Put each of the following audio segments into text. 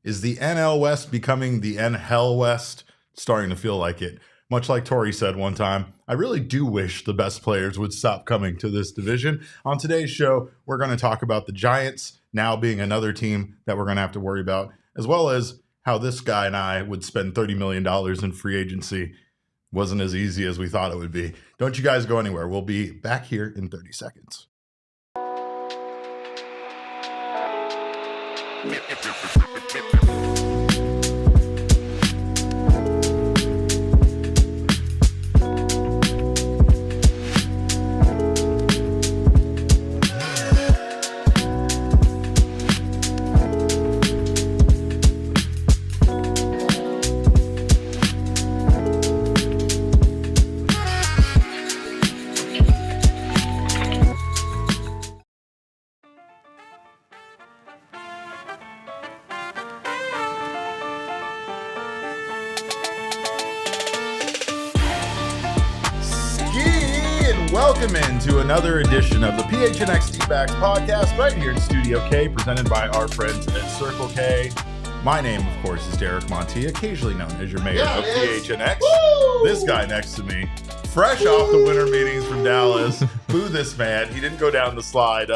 Is the NL West becoming the NL West? Starting to feel like it. Much like Torrey said one time, I really do wish the best players would stop coming to this division. On today's show, we're going to talk about the Giants now being another team that we're going to have to worry about, as well as how this guy and I would spend $30 million in free agency. Wasn't as easy as we thought it would be. Don't you guys go anywhere. We'll be back here in 30 seconds. Welcome into another edition of the PHNX Dbacks podcast right here in Studio K, presented by our friends at Circle K. My name, of course, is Derek Monti, occasionally known as your mayor of PHNX. Woo! This guy next to me, fresh off the winter meetings from Dallas. Boo this man. He didn't go down the slide.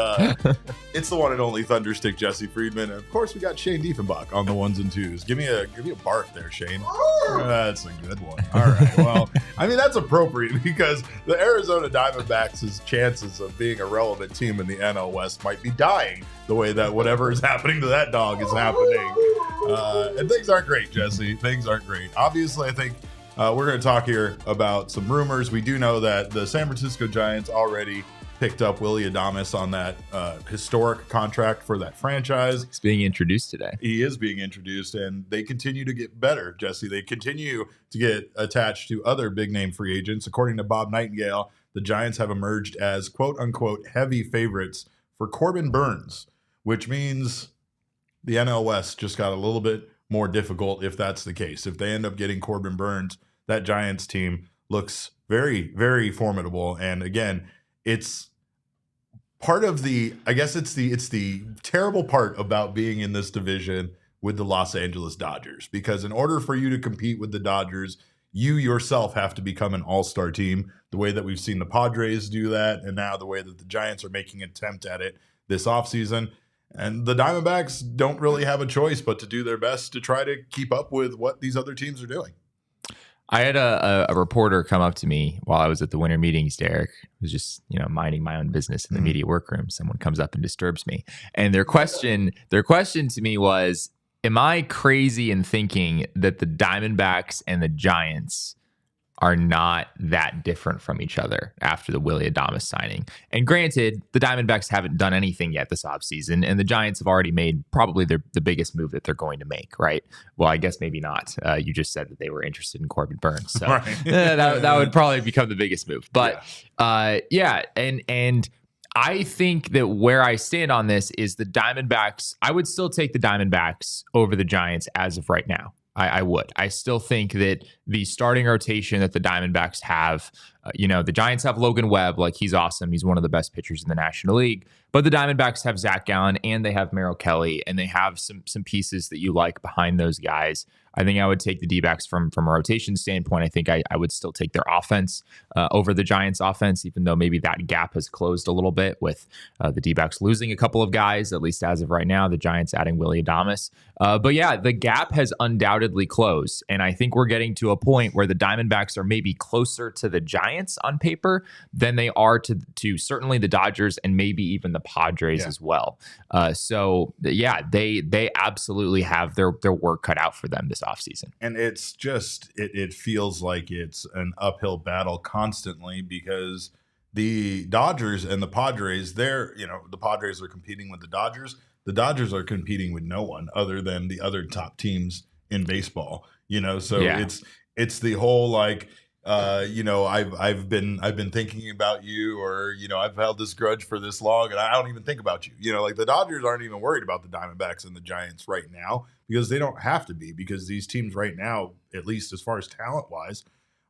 It's the one and only Thunderstick Jesse Friedman. And of course, we got Shane Diefenbach on the ones and twos. Give me a bark there, Shane. That's a good one. All right. Well, I mean, that's appropriate because the Arizona Diamondbacks' chances of being a relevant team in the NL West might be dying the way that whatever is happening to that dog is happening. And things aren't great, Jesse. Things aren't great. Obviously, I think we're going to talk here about some rumors. We do know that the San Francisco Giants already picked up Willy Adames on that historic contract for that franchise. He's being introduced today. He is being introduced, and they continue to get better, Jesse. They continue to get attached to other big-name free agents. According to Bob Nightingale, the Giants have emerged as quote-unquote heavy favorites for Corbin Burns, which means the NL West just got a little bit more difficult if that's the case. If they end up getting Corbin Burns, that Giants team looks very, very formidable. And again, it's part of the, I guess it's the terrible part about being in this division with the Los Angeles Dodgers, because in order for you to compete with the Dodgers, you yourself have to become an all-star team, the way that we've seen the Padres do that, and now the way that the Giants are making an attempt at it this offseason. And the Diamondbacks don't really have a choice but to do their best to try to keep up with what these other teams are doing. I had a reporter come up to me while I was at the winter meetings, Derek. I was just, minding my own business in the media workroom. Someone comes up and disturbs me. And their question to me was, am I crazy in thinking that the Diamondbacks and the Giants are not that different from each other after the Willy Adames signing? And granted, the Diamondbacks haven't done anything yet this offseason, and the Giants have already made probably the biggest move that they're going to make, right? Well, I guess maybe not. You just said that they were interested in Corbin Burns, so right. that would probably become the biggest move. But and I think that where I stand on this is the Diamondbacks. I would still take the Diamondbacks over the Giants as of right now. I would. I still think that the starting rotation that the Diamondbacks have, the Giants have Logan Webb, like he's awesome. He's one of the best pitchers in the National League. But the Diamondbacks have Zach Gallen and they have Merrill Kelly, and they have some pieces that you like behind those guys. I think I would take the Dbacks from a rotation standpoint. I think I would still take their offense over the Giants' offense, even though maybe that gap has closed a little bit with the Dbacks losing a couple of guys, at least as of right now, the Giants adding Willy Adames. But yeah, the gap has undoubtedly closed. And I think we're getting to a point where the Diamondbacks are maybe closer to the Giants on paper than they are to certainly the Dodgers and maybe even the Padres as well. So yeah, they absolutely have their work cut out for them this offseason. And it's just, it feels like it's an uphill battle constantly because the Dodgers and the Padres, the Padres are competing with the Dodgers. The Dodgers are competing with no one other than the other top teams in baseball, so it's the whole like, I've been thinking about you, or, I've held this grudge for this long and I don't even think about you. Like the Dodgers aren't even worried about the Diamondbacks and the Giants right now because they don't have to be, because these teams right now, at least as far as talent wise,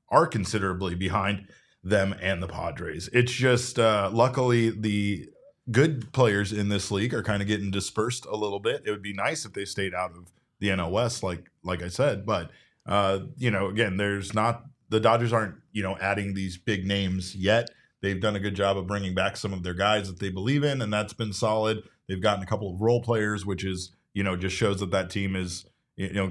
are considerably behind them and the Padres. It's just luckily the good players in this league are kind of getting dispersed a little bit. It would be nice if they stayed out of the NL West, like I said. But again, the Dodgers aren't adding these big names yet. They've done a good job of bringing back some of their guys that they believe in, and that's been solid. They've gotten a couple of role players, which is just shows that team is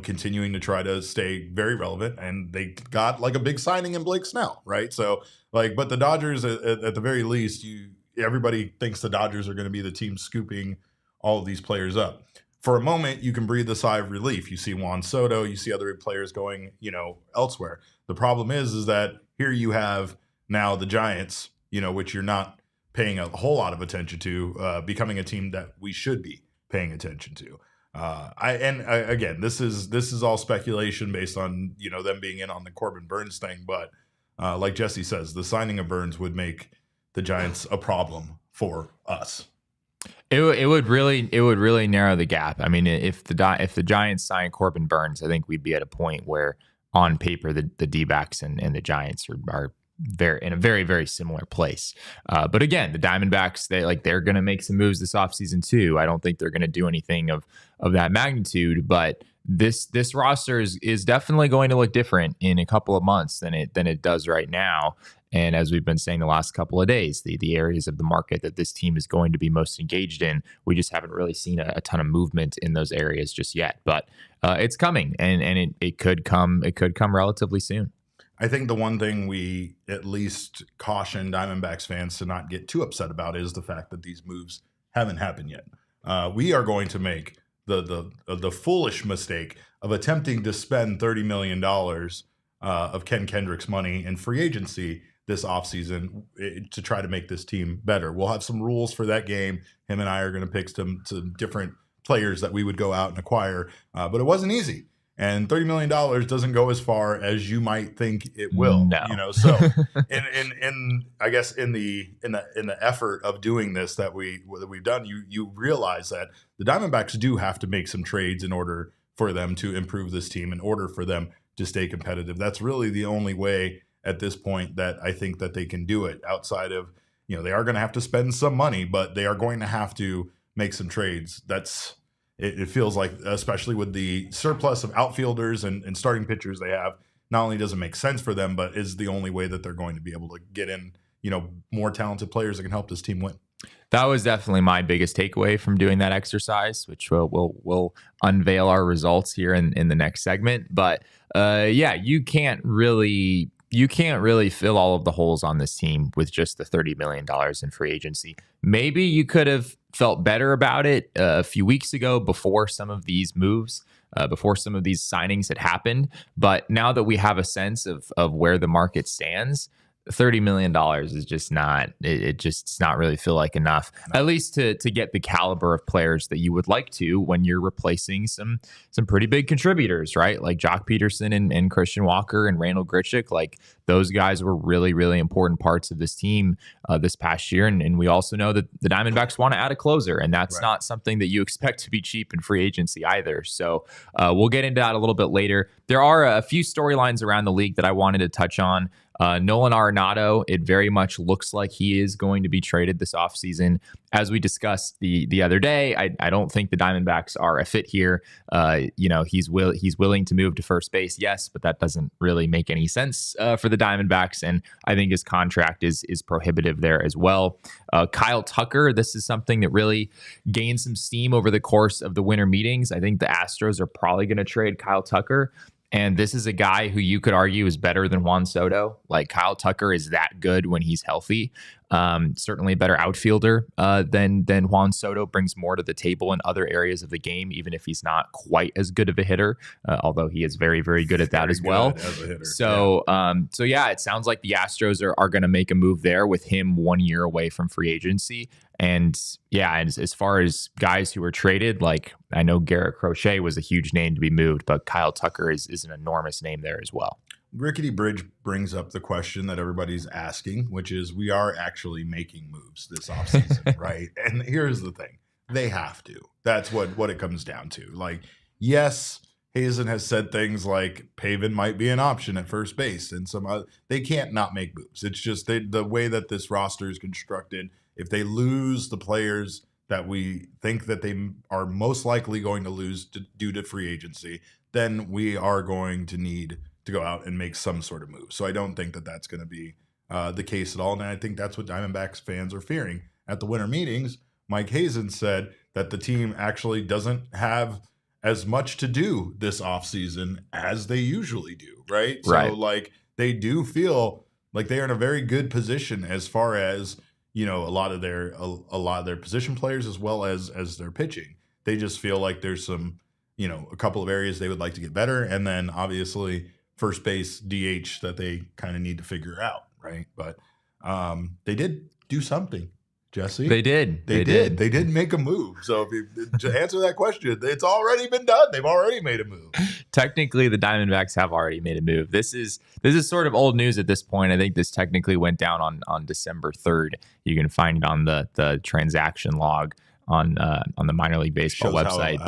continuing to try to stay very relevant, and they got like a big signing in Blake Snell, right? So but the Dodgers at the very least, everybody thinks the Dodgers are going to be the team scooping all of these players up. For a moment, you can breathe a sigh of relief. You see Juan Soto, you see other players going, elsewhere. The problem is that here you have now the Giants, which you're not paying a whole lot of attention to, becoming a team that we should be paying attention to. Again, this is all speculation based on them being in on the Corbin Burnes thing, but like Jesse says, the signing of Burnes would make the Giants a problem for us. It would really narrow the gap. I mean, if the Giants sign Corbin Burnes, I think we'd be at a point where on paper the Dbacks and the Giants are in a very, very similar place. But again, the Diamondbacks, they're going to make some moves this offseason too. I don't think they're going to do anything of that magnitude, but this roster is definitely going to look different in a couple of months than it does right now. And as we've been saying the last couple of days, the areas of the market that this team is going to be most engaged in, we just haven't really seen a ton of movement in those areas just yet. But it's coming, and it could come relatively soon. I think the one thing we at least caution Diamondbacks fans to not get too upset about is the fact that these moves haven't happened yet. We are going to make the foolish mistake of attempting to spend $30 million of Ken Kendricks money in free agency this offseason to try to make this team better. We'll have some rules for that game. Him and I are going to pick some different players that we would go out and acquire, but it wasn't easy. And $30 million doesn't go as far as you might think it will. No. So in I guess in the effort of doing this that we've done, you realize that the Diamondbacks do have to make some trades in order for them to improve this team, in order for them to stay competitive. That's really the only way at this point that I think that they can do it. Outside of they are going to have to spend some money, but they are going to have to make some trades. It feels like, especially with the surplus of outfielders and starting pitchers they have, not only does it make sense for them, but is the only way that they're going to be able to get in, more talented players that can help this team win. That was definitely my biggest takeaway from doing that exercise, which we'll unveil our results here in the next segment. But you can't really fill all of the holes on this team with just the $30 million in free agency. Maybe you could have felt better about it a few weeks ago before some of these moves, before some of these signings had happened. But now that we have a sense of where the market stands, $30 million is just not, it just does not really feel like enough, at least to get the caliber of players that you would like to when you're replacing some pretty big contributors, right? Like Jock Pederson and Christian Walker and Randall Grichuk. Like those guys were really, really important parts of this team this past year. And we also know that the Diamondbacks want to add a closer, and that's not something that you expect to be cheap in free agency either. So we'll get into that a little bit later. There are a few storylines around the league that I wanted to touch on. Nolan Arenado, it very much looks like he is going to be traded this offseason. As we discussed the other day, I don't think the Diamondbacks are a fit here. He's willing to move to first base, yes, but that doesn't really make any sense for the Diamondbacks, and I think his contract is prohibitive there as well. Kyle Tucker, this is something that really gained some steam over the course of the winter meetings. I think the Astros are probably going to trade Kyle Tucker. And this is a guy who you could argue is better than Juan Soto. Like Kyle Tucker is that good when he's healthy. Certainly a better outfielder than Juan Soto, brings more to the table in other areas of the game, even if he's not quite as good of a hitter, although he is very, very good at that as well. So it sounds like the Astros are going to make a move there with him 1 year away from free agency. And as far as guys who were traded, like I know Garrett Crochet was a huge name to be moved, but Kyle Tucker is an enormous name there as well. Rickety Bridge brings up the question that everybody's asking, which is we are actually making moves this offseason, right? And here's the thing. They have to. That's what it comes down to. Like, yes, Hazen has said things like Pavin might be an option at first base and some other. They can't not make moves. It's just the way that this roster is constructed. If they lose the players that we think that they are most likely going to lose due to free agency, then we are going to need to go out and make some sort of move. So I don't think that that's going to be the case at all. And I think that's what Diamondbacks fans are fearing. At the winter meetings, Mike Hazen said that the team actually doesn't have as much to do this offseason as they usually do, right? Right. So like they do feel like they are in a very good position as far as, a lot of their position players as well as their pitching. They just feel like there's some, a couple of areas they would like to get better, and then obviously first base DH that they kind of need to figure out, right? But they did do something. Jesse? They did. They did make a move. So to answer that question, it's already been done. They've already made a move. Technically, the Diamondbacks have already made a move. This is sort of old news at this point. I think this technically went down on December 3rd. You can find it on the transaction log on the minor league baseball website.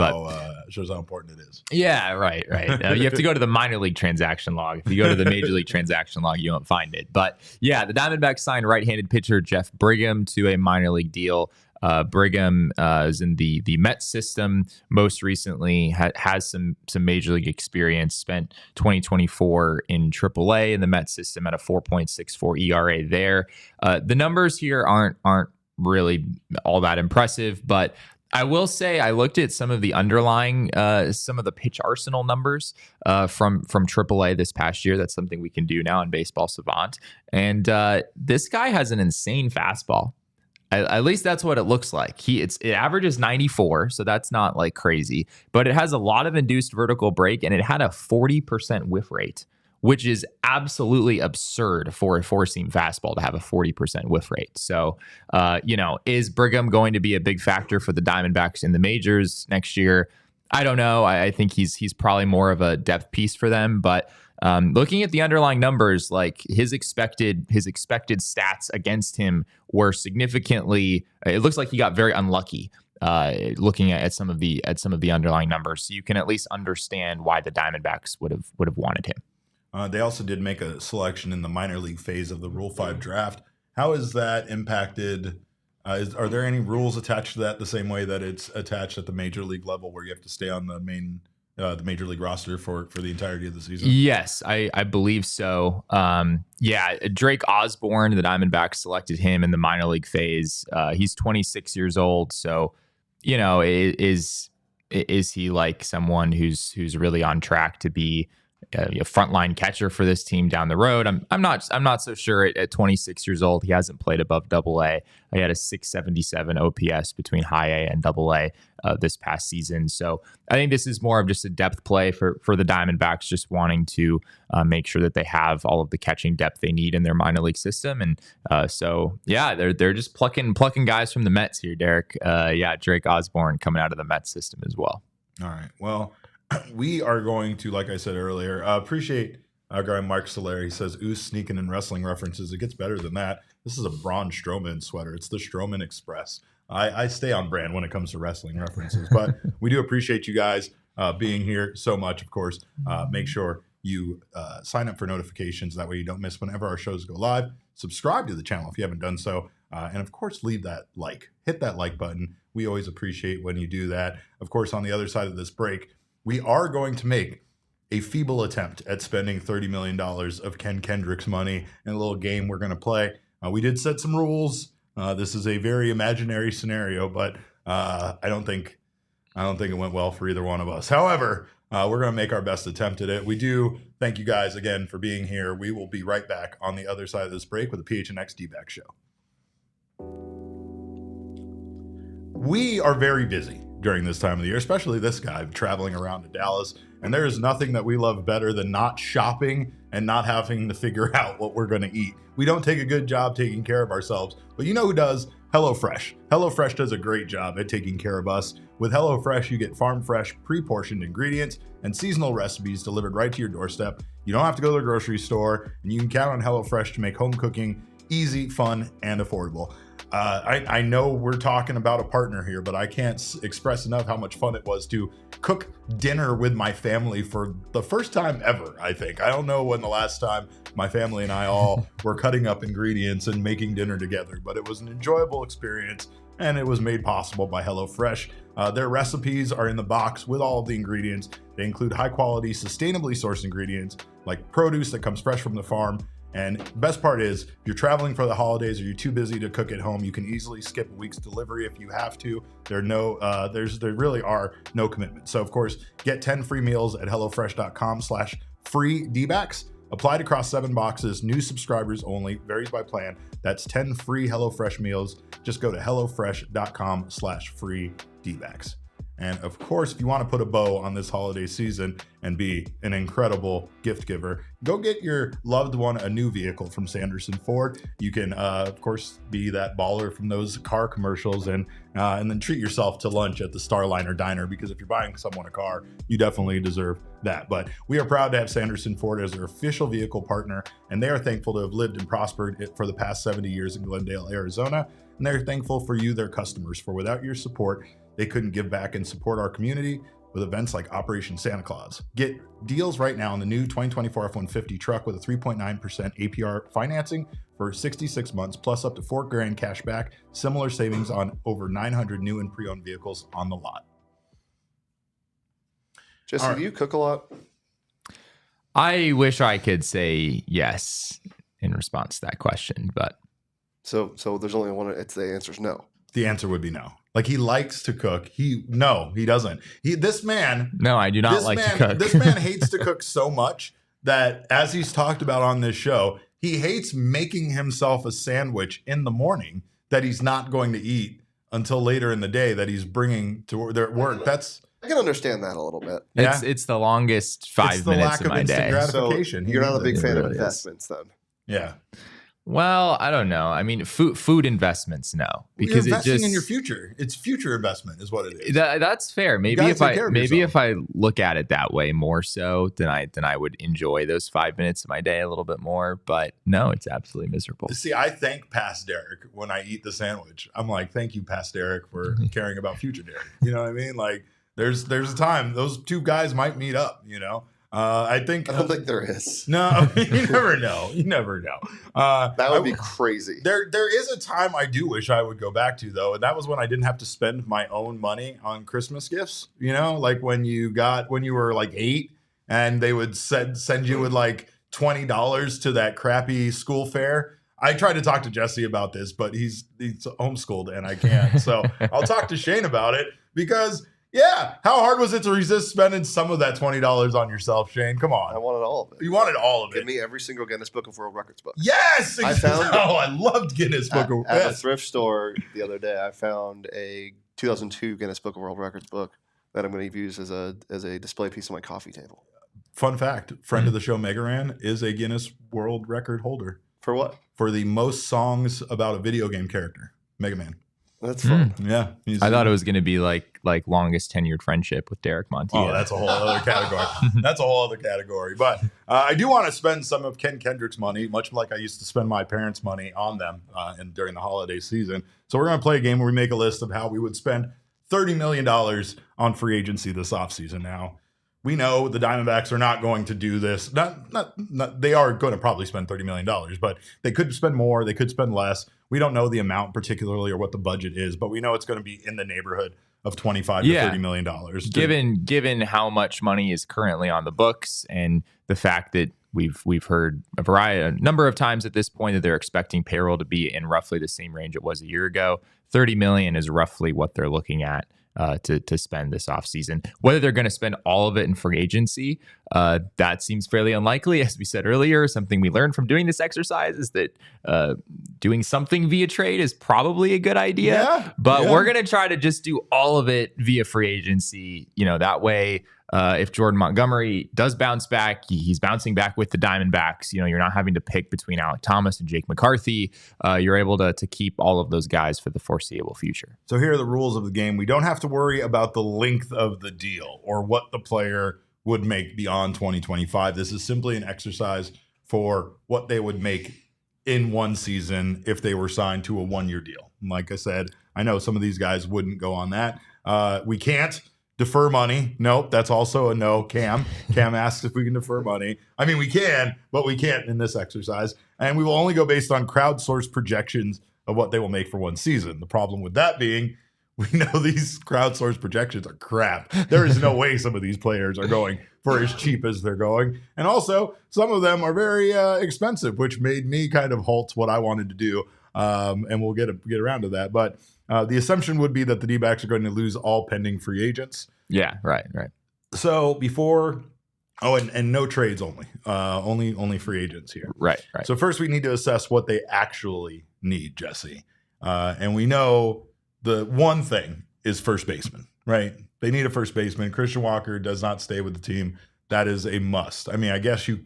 Shows how important it is. Yeah, right. You have to go to the minor league transaction log. If you go to the major league transaction log, you won't find it. But yeah, the Diamondbacks signed right-handed pitcher Jeff Brigham to a minor league deal. Brigham is in the Mets system. Most recently has some major league experience. Spent 2024 in AAA in the Mets system at a 4.64 ERA there. The numbers here aren't really all that impressive, but I will say I looked at some of the underlying, some of the pitch arsenal numbers from AAA this past year. That's something we can do now in Baseball Savant. And this guy has an insane fastball. At least that's what it looks like. It averages 94, so that's not like crazy, but it has a lot of induced vertical break, and it had a 40% whiff rate, which is absolutely absurd for a four-seam fastball to have a 40% whiff rate. So, is Brigham going to be a big factor for the Diamondbacks in the majors next year? I don't know. I think he's probably more of a depth piece for them, but looking at the underlying numbers, like his expected stats against him were significantly. It looks like he got very unlucky. Looking at some of the underlying numbers, so you can at least understand why the Diamondbacks would have wanted him. They also did make a selection in the minor league phase of the Rule 5 draft. How is that impacted? Are there any rules attached to that the same way that it's attached at the major league level, where you have to stay on the major league roster for the entirety of the season? Yes, I believe so. Drake Osborne, the Diamondbacks selected him in the minor league phase. He's 26 years old, so is he like someone who's really on track to be a frontline catcher for this team down the road? I'm not so sure. At 26 years old, he hasn't played above Double-A. He had a 677 OPS between High A and Double-A this past season. So I think this is more of just a depth play for the Diamondbacks, just wanting to make sure that they have all of the catching depth they need in their minor league system. And they're just plucking guys from the Mets here, Derek. Drake Osborne coming out of the Mets system as well. All right. Well, we are going to, like I said earlier, appreciate our guy Mark Solari. He says, "Ooh, sneaking in wrestling references. It gets better than that. This is a Braun Strowman sweater. It's the Strowman Express." I stay on brand when it comes to wrestling references, but we do appreciate you guys being here so much. Of course, make sure you sign up for notifications. That way you don't miss whenever our shows go live. Subscribe to the channel if you haven't done so. And of course, leave that like. Hit that like button. We always appreciate when you do that. Of course, on the other side of this break, we are going to make a feeble attempt at spending $30 million of Ken Kendricks money in a little game we're going to play. We did set some rules. This is a very imaginary scenario, but I don't think it went well for either one of us. However, we're going to make our best attempt at it. We do thank you guys again for being here. We will be right back on the other side of this break with the PHNX Dbacks show. We are very busy during this time of the year, especially this guy traveling around to Dallas. And there is nothing that we love better than not shopping and not having to figure out what we're going to eat. We don't take a good job taking care of ourselves, but you know who does? HelloFresh. HelloFresh does a great job at taking care of us. With HelloFresh, you get farm fresh, pre-portioned ingredients and seasonal recipes delivered right to your doorstep. You don't have to go to the grocery store, and you can count on HelloFresh to make home cooking easy, fun, and affordable. I know we're talking about a partner here, but I can't express enough how much fun it was to cook dinner with my family for the first time ever, I think. I don't know when the last time my family and I all were cutting up ingredients and making dinner together, but it was an enjoyable experience. and it was made possible by HelloFresh. Their recipes are in the box with all of the ingredients. They include high-quality, sustainably sourced ingredients like produce that comes fresh from the farm. And best part is, if you're traveling for the holidays or you're too busy to cook at home, you can easily skip a week's delivery if you have to. There really are no commitments. So of course, get 10 free meals at HelloFresh.com/free Dbacks. Applied across 7 boxes, new subscribers only, varies by plan. That's 10 free HelloFresh meals. Just go to HelloFresh.com/free Dbacks. And of course, if you want to put a bow on this holiday season and be an incredible gift giver, go get your loved one a new vehicle from Sanderson Ford. You can, of course, be that baller from those car commercials and then treat yourself to lunch at the Starliner Diner, because if you're buying someone a car, you definitely deserve that. But we are proud to have Sanderson Ford as their official vehicle partner, and they are thankful to have lived and prospered for the past 70 years in Glendale, Arizona. And they're thankful for you, their customers, for without your support, they couldn't give back and support our community with events like Operation Santa Claus. Get deals right now on the new 2024 F-150 truck with a 3.9% APR financing for 66 months, plus up to $4,000 cash back. Similar savings on over 900 new and pre-owned vehicles on the lot. Jesse, do you cook a lot? I wish I could say yes in response to that question, but so there's only one. It's the answer is no. The answer would be no. Like, he likes to cook. No, he doesn't. No, I do not like to cook. This man hates to cook so much that, as he's talked about on this show, he hates making himself a sandwich in the morning that he's not going to eat until later in the day that he's bringing to their work. I can understand that a little bit. It's the longest 5 minutes of my day. Gratification. So you're not a big fan of investments then? Yeah. Well, I don't know. I mean, food investments, no, because you're investing in your future. It's future investment, is what it is. That's fair. Maybe if I look at it that way more so, then I would enjoy those 5 minutes of my day a little bit more. But no, it's absolutely miserable. See, I thank past Derek when I eat the sandwich. I'm like, thank you, past Derek, for caring about future Derek. You know what I mean? Like, there's a time those two guys might meet up. You know. I don't think there is. No, you never know. You never know. That would be crazy. There is a time I do wish I would go back to, though, and that was when I didn't have to spend my own money on Christmas gifts. You know, like when you were like 8, and they would send you with like $20 to that crappy school fair. I tried to talk to Jesse about this, but he's homeschooled and I can't. So I'll talk to Shane about it, because. Yeah, how hard was it to resist spending some of that $20 on yourself, Shane? Come on. I wanted all of it. You wanted all of it. Give me every single Guinness Book of World Records book. Yes! I loved Guinness Book of At a thrift store the other day, I found a 2002 Guinness Book of World Records book that I'm going to use as a display piece on my coffee table. Fun fact, friend of the show, Megaran, is a Guinness World Record holder. For what? For the most songs about a video game character, Mega Man. That's fun. Yeah. I thought it was going to be like longest tenured friendship with Derek Montilla. Oh, that's a whole other category. But I do want to spend some of Ken Kendricks' money, much like I used to spend my parents' money on them during the holiday season. So we're going to play a game where we make a list of how we would spend $30 million on free agency this offseason. Now, we know the Diamondbacks are not going to do this. They are going to probably spend $30 million, but they could spend more. They could spend less. We don't know the amount particularly or what the budget is, but we know it's going to be in the neighborhood of $25 to $30 million. Given how much money is currently on the books, and the fact that we've heard a number of times at this point that they're expecting payroll to be in roughly the same range it was a year ago, $30 million is roughly what they're looking at to spend this offseason. Whether they're going to spend all of it in free agency, that seems fairly unlikely. As we said earlier, something we learned from doing this exercise is that doing something via trade is probably a good idea. We're going to try to just do all of it via free agency. You know, that way, if Jordan Montgomery does bounce back, he's bouncing back with the Diamondbacks. You know, you're not having to pick between Alec Thomas and Jake McCarthy. You're able to keep all of those guys for the foreseeable future. So here are the rules of the game. We don't have to worry about the length of the deal or what the player would make beyond 2025. This is simply an exercise for what they would make in one season if they were signed to a one-year deal. And like I said, I know some of these guys wouldn't go on that. We can't defer money. Nope, that's also a no. Cam asks if we can defer money. I mean, we can, but we can't in this exercise. And we will only go based on crowdsourced projections of what they will make for one season. The problem with that being, we know these crowdsourced projections are crap. There is no way some of these players are going for as cheap as they're going. And also, some of them are very expensive, which made me kind of halt what I wanted to do. And we'll get around to that. But the assumption would be that the D-backs are going to lose all pending free agents. Yeah, right. So before... Oh, and no trades only. Only free agents here. Right. So first we need to assess what they actually need, Jesse. And we know the one thing is first baseman, right? They need a first baseman. Christian Walker does not stay with the team. That is a must. I mean, I guess you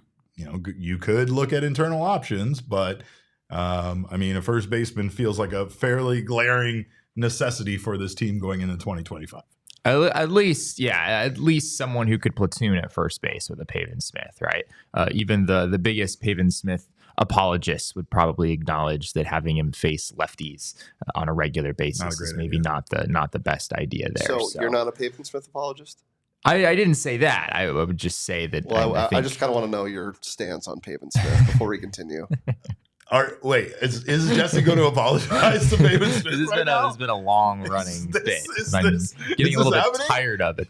could look at internal options, but I mean, a first baseman feels like a fairly glaring necessity for this team going into 2025. At least someone who could platoon at first base with a Pavin Smith, right? Even the biggest Pavin Smith apologists would probably acknowledge that having him face lefties on a regular basis is maybe not the best idea there. So you're not a Pavin Smith apologist? I didn't say that. I would just say that. Well, I just kind of want to know your stance on Pavin Smith before we continue. Wait, is Jesse going to apologize to Pavin Smith? This has been a long running bit. I'm getting a little bit tired of it.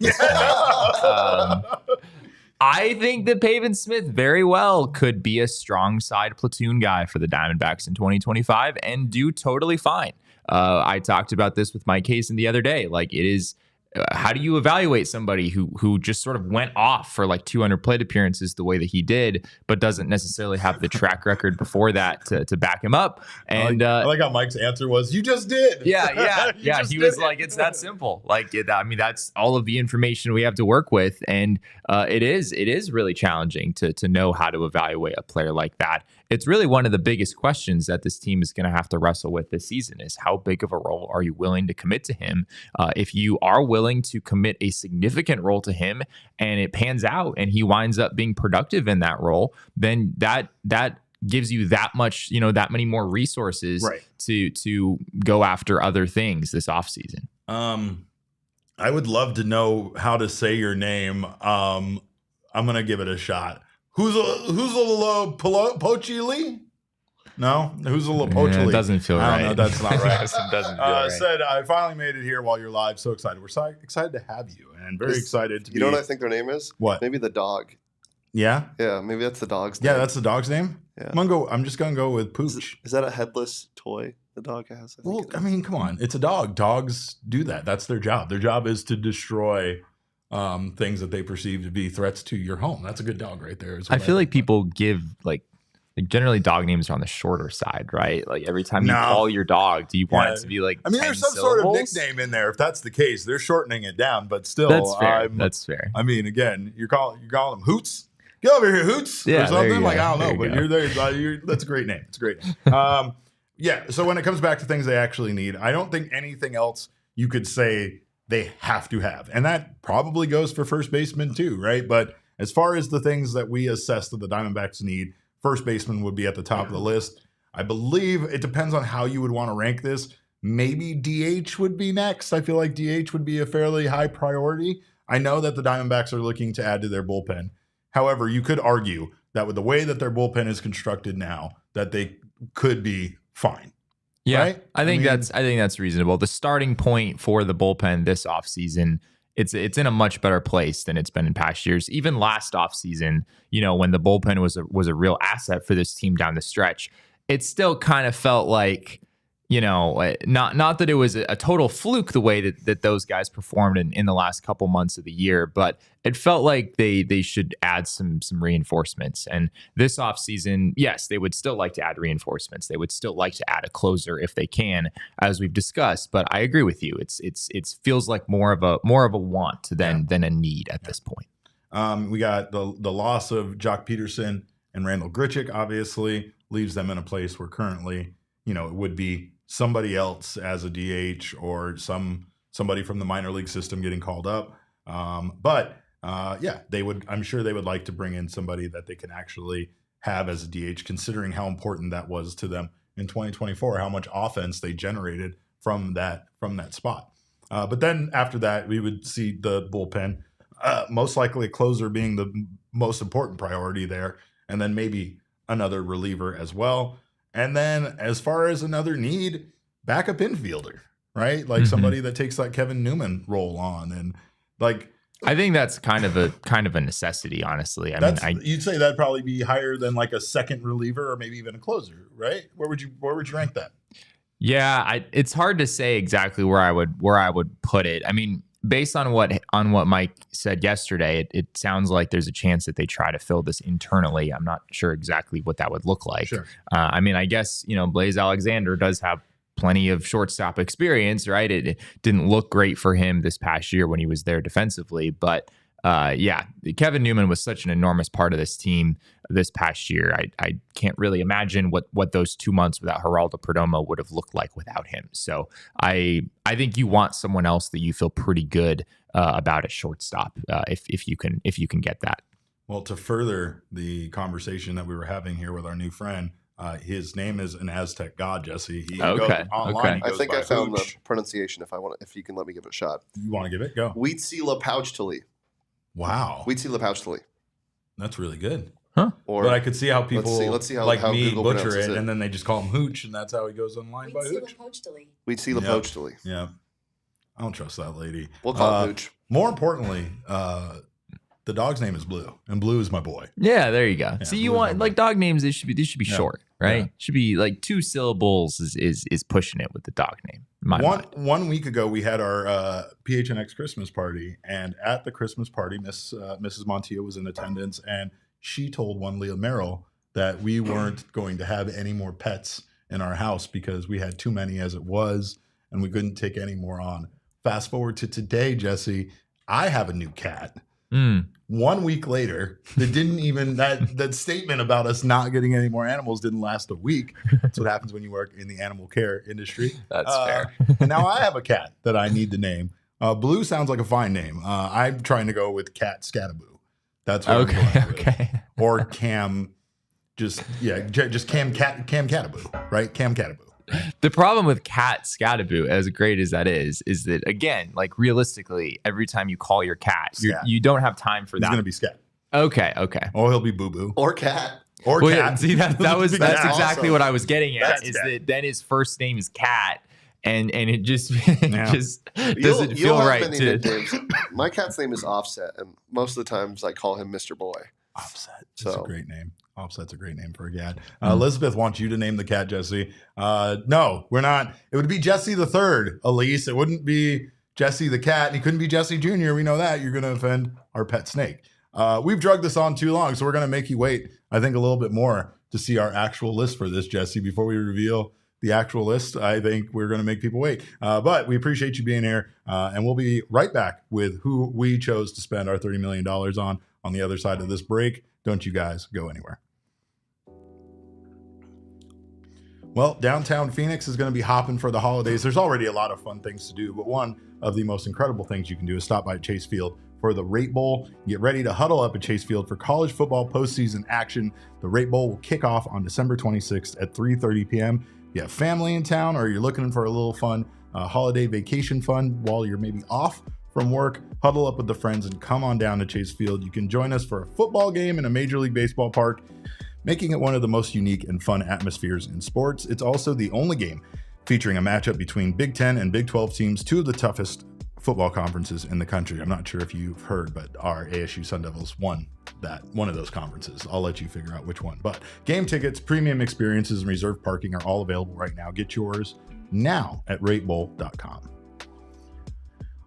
I think that Pavin Smith very well could be a strong side platoon guy for the Diamondbacks in 2025 and do totally fine. I talked about this with Mike Hazen the other day. Like, it is. How do you evaluate somebody who just sort of went off for like 200 plate appearances the way that he did, but doesn't necessarily have the track record before that to back him up? And I like how Mike's answer was, "You just did." Yeah. He was like, "It's that simple." Like, I mean, that's all of the information we have to work with, and it is really challenging to know how to evaluate a player like that. It's really one of the biggest questions that this team is going to have to wrestle with this season: is how big of a role are you willing to commit to him? If you are willing to commit a significant role to him and it pans out and he winds up being productive in that role, then that gives you that much, that many more resources to go after other things this offseason. I would love to know how to say your name. I'm going to give it a shot. Who's a Pochili? No, who's a Lapochili? Yeah, it doesn't feel right. No, that's not right. Doesn't feel right. Said, I finally made it here while you're live. So excited. We're so excited to have you and very excited to be. You know what I think their name is? What? Maybe the dog. Yeah? Yeah, maybe that's the dog's name. Yeah, that's the dog's name? Yeah. I'm just going to go with Pooch. Is that a headless toy the dog has? I mean, come on. It's a dog. Dogs do that. That's their job. Their job is to destroy things that they perceive to be threats to your home. That's a good dog right there. I feel like people give generally dog names are on the shorter side, right? Like every time you call your dog, do you want it to be like? I mean, there's some sort of nickname in there. If that's the case, they're shortening it down. But still, that's fair. I mean, again, you're calling them Hoots. Get over here, Hoots, or something. Like, I don't know, but you're there. That's a great name. It's a great name. Yeah. So when it comes back to things they actually need, I don't think anything else you could say they have to have, and that probably goes for first baseman too, right? But as far as the things that we assess that the Diamondbacks need, first baseman would be at the top of the list. I believe it depends on how you would want to rank this. Maybe DH would be next. I feel like DH would be a fairly high priority. I know that the Diamondbacks are looking to add to their bullpen. However, you could argue that with the way that their bullpen is constructed now, that they could be fine. Yeah, right? I think that's reasonable. The starting point for the bullpen this offseason, it's in a much better place than it's been in past years. Even last offseason, when the bullpen was a real asset for this team down the stretch, it still kind of felt like, not that it was a total fluke the way that those guys performed in the last couple months of the year, but it felt like they should add some reinforcements. And this offseason, yes, they would still like to add reinforcements. They would still like to add a closer if they can, as we've discussed. But I agree with you. It feels like more of a want than a need at this point. We got the loss of Jock Pederson and Randall Grichuk, obviously leaves them in a place where currently, it would be somebody else as a DH or somebody from the minor league system getting called up. But I'm sure they would like to bring in somebody that they can actually have as a DH, considering how important that was to them in 2024, how much offense they generated from that spot. But then after that, we would see the bullpen, most likely a closer being the most important priority there, and then maybe another reliever as well. And then as far as another need, backup infielder, right? Like somebody that takes that Kevin Newman role on. And like, I think that's kind of a necessity, honestly. You'd say that'd probably be higher than like a second reliever or maybe even a closer, right? Where would you rank that? Yeah, it's hard to say exactly where I would put it. I mean, based on what Mike said yesterday, it sounds like there's a chance that they try to fill this internally. I'm not sure exactly what that would look like. Sure. I mean, I guess, Blaze Alexander does have plenty of shortstop experience, right? It didn't look great for him this past year when he was there defensively, but Kevin Newman was such an enormous part of this team this past year. I can't really imagine what those 2 months without Geraldo Perdomo would have looked like without him. So I think you want someone else that you feel pretty good about at shortstop if you can get that. Well, to further the conversation that we were having here with our new friend, his name is an Aztec god, Jesse. He goes online. I think I found the pronunciation. If you can let me give it a shot. You want to give it? Go. Huitzilopauchtli. Wow. Huitzilopauchtli. That's really good. Huh? But I could see how people let's see how me Google butcher it, pronounces it, and then they just call him Hooch, and that's how he goes online by Hooch. Huitzilopauchtli. Yeah. I don't trust that lady. We'll call him Hooch. More importantly, the dog's name is Blue, and Blue is my boy. Yeah, there you go. Yeah, See, you want like dog names? These should be short, right? Yeah. Should be like 2 syllables is pushing it with the dog name. 1 week ago, we had our PHNX Christmas party, and at the Christmas party, Mrs. Montilla was in attendance, and she told one Leah Merrill that we weren't going to have any more pets in our house because we had too many as it was, and we couldn't take any more on. Fast forward to today, Jesse, I have a new cat. 1 week later, that statement about us not getting any more animals didn't last a week. That's what happens when you work in the animal care industry. That's fair. And now I have a cat that I need to name. Blue sounds like a fine name. I'm trying to go with Cat Scataboo. That's what I'm going with. Or Cam, just Cam Cataboo, right? Cam Cataboo. The problem with Cat Scataboo, as great as that is that, again, like realistically, every time you call your cat, you don't have time for that. He's going to be Scat. Okay. Or he'll be Boo Boo. Or Cat. Or Cat. See, that's exactly what I was getting at. That's is Cat. that then his first name is Cat, and it just doesn't feel right to. Nicknames. My cat's name is Offset, and most of the times I call him Mr. Boy. Offset. That's a great name. Offset's a great name for a cat. Elizabeth wants you to name the cat Jesse. No, we're not. It would be Jesse the Third, Elise. It wouldn't be Jesse the cat. And he couldn't be Jesse Jr. We know that. You're going to offend our pet snake. We've drugged this on too long, so we're going to make you wait, I think, a little bit more to see our actual list for this, Jesse. Before we reveal the actual list, I think we're going to make people wait. But we appreciate you being here, and we'll be right back with who we chose to spend our $30 million on the other side of this break. Don't you guys go anywhere. Well, downtown Phoenix is going to be hopping for the holidays. There's already a lot of fun things to do, but one of the most incredible things you can do is stop by Chase Field for the Rate Bowl. Get ready to huddle up at Chase Field for college football postseason action. The Rate Bowl will kick off on December 26th at 3:30 p.m. If you have family in town or you're looking for a little fun holiday vacation fun while you're maybe off from work, huddle up with the friends and come on down to Chase Field. You can join us for a football game in a Major League Baseball park, making it one of the most unique and fun atmospheres in sports. It's also the only game featuring a matchup between Big Ten and Big 12 teams, two of the toughest football conferences in the country. I'm not sure if you've heard, but our ASU Sun Devils won one of those conferences. I'll let you figure out which one. But game tickets, premium experiences, and reserved parking are all available right now. Get yours now at ratebowl.com.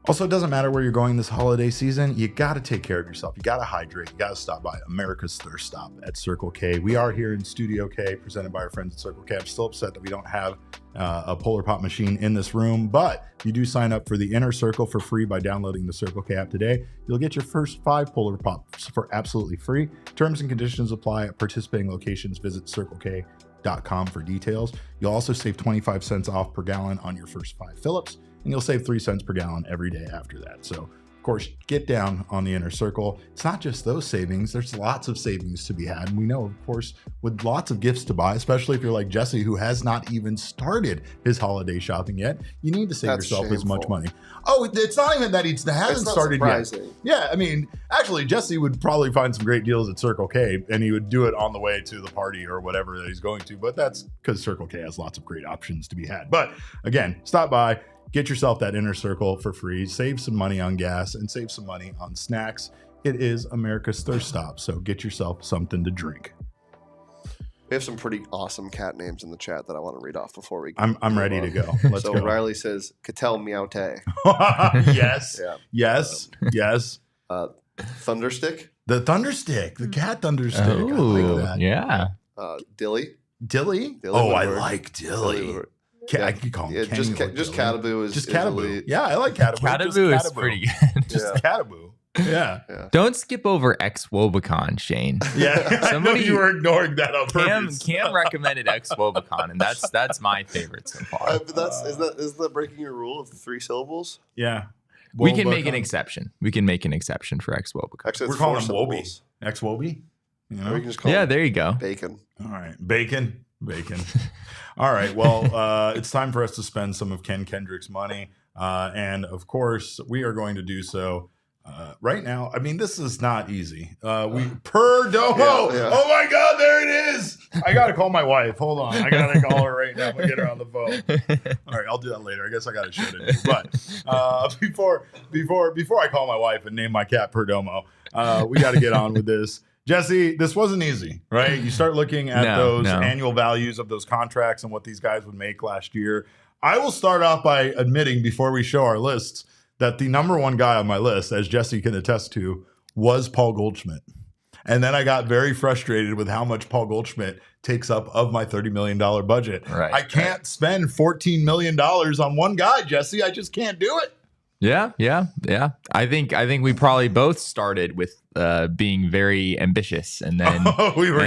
Also, it doesn't matter where you're going this holiday season. You got to take care of yourself. You got to hydrate. You got to stop by America's Thirst Stop at Circle K. We are here in Studio K, presented by our friends at Circle K. I'm still upset that we don't have a Polar Pop machine in this room, but if you do sign up for the Inner Circle for free by downloading the Circle K app today, you'll get your first 5 Polar Pops for absolutely free. Terms and conditions apply at participating locations. Visit CircleK.com for details. You'll also save 25 cents off per gallon on your first 5 fill-ups, and you'll save 3 cents per gallon every day after that. So course, get down on the inner circle. It's not just those savings. There's lots of savings to be had. And we know, of course, with lots of gifts to buy, especially if you're like Jesse, who has not even started his holiday shopping yet, you need to save yourself as much money. Oh, it's not even that he hasn't started yet. Yeah, I mean, actually, Jesse would probably find some great deals at Circle K, and he would do it on the way to the party or whatever that he's going to. But that's because Circle K has lots of great options to be had. But again, stop by. Get yourself that inner circle for free, save some money on gas, and save some money on snacks. It is America's thirst stop, so get yourself something to drink. We have some pretty awesome cat names in the chat that I want to read off before we go. I'm ready to go. Let's go. Riley says, Cattell Meowte. Yes. Yeah. Yes. Yes. Thunderstick. The Thunderstick. The cat Thunderstick. Oh, I like that. Yeah. Dilly. Dilly? Oh, I like Dilly. I can call him Kenny just Cataboo is just Cataboo. Easily... Yeah, I like Cataboo. Cataboo is pretty good. Just Cataboo. Yeah. Don't skip over X-Wobicon, Shane. Yeah. Somebody you were ignoring that on purpose. Cam recommended X-Wobicon, and that's my favorite so far. But isn't that breaking your rule of 3 syllables? Yeah. We can make an exception. We can make an exception for X-Wobicon. Actually, we're calling him Woby. X-Woby? You know? Or you can just call there you go. Bacon. All right. Bacon. All right. Well, it's time for us to spend some of Ken Kendricks' money. And of course, we are going to do so right now. I mean, this is not easy. Perdomo. Yeah. Oh my God, there it is. I got to call my wife. Hold on. I got to call her right now. I'm going to get her on the phone. All right. I'll do that later. I guess I got to shut it. But before I call my wife and name my cat Perdomo, we got to get on with this. Jesse, this wasn't easy, right? You start looking at those annual values of those contracts and what these guys would make last year. I will start off by admitting before we show our lists that the number one guy on my list, as Jesse can attest to, was Paul Goldschmidt. And then I got very frustrated with how much Paul Goldschmidt takes up of my $30 million budget. Right, I can't spend $14 million on one guy, Jesse. I just can't do it. Yeah. I think we probably both started with being very ambitious, and then we were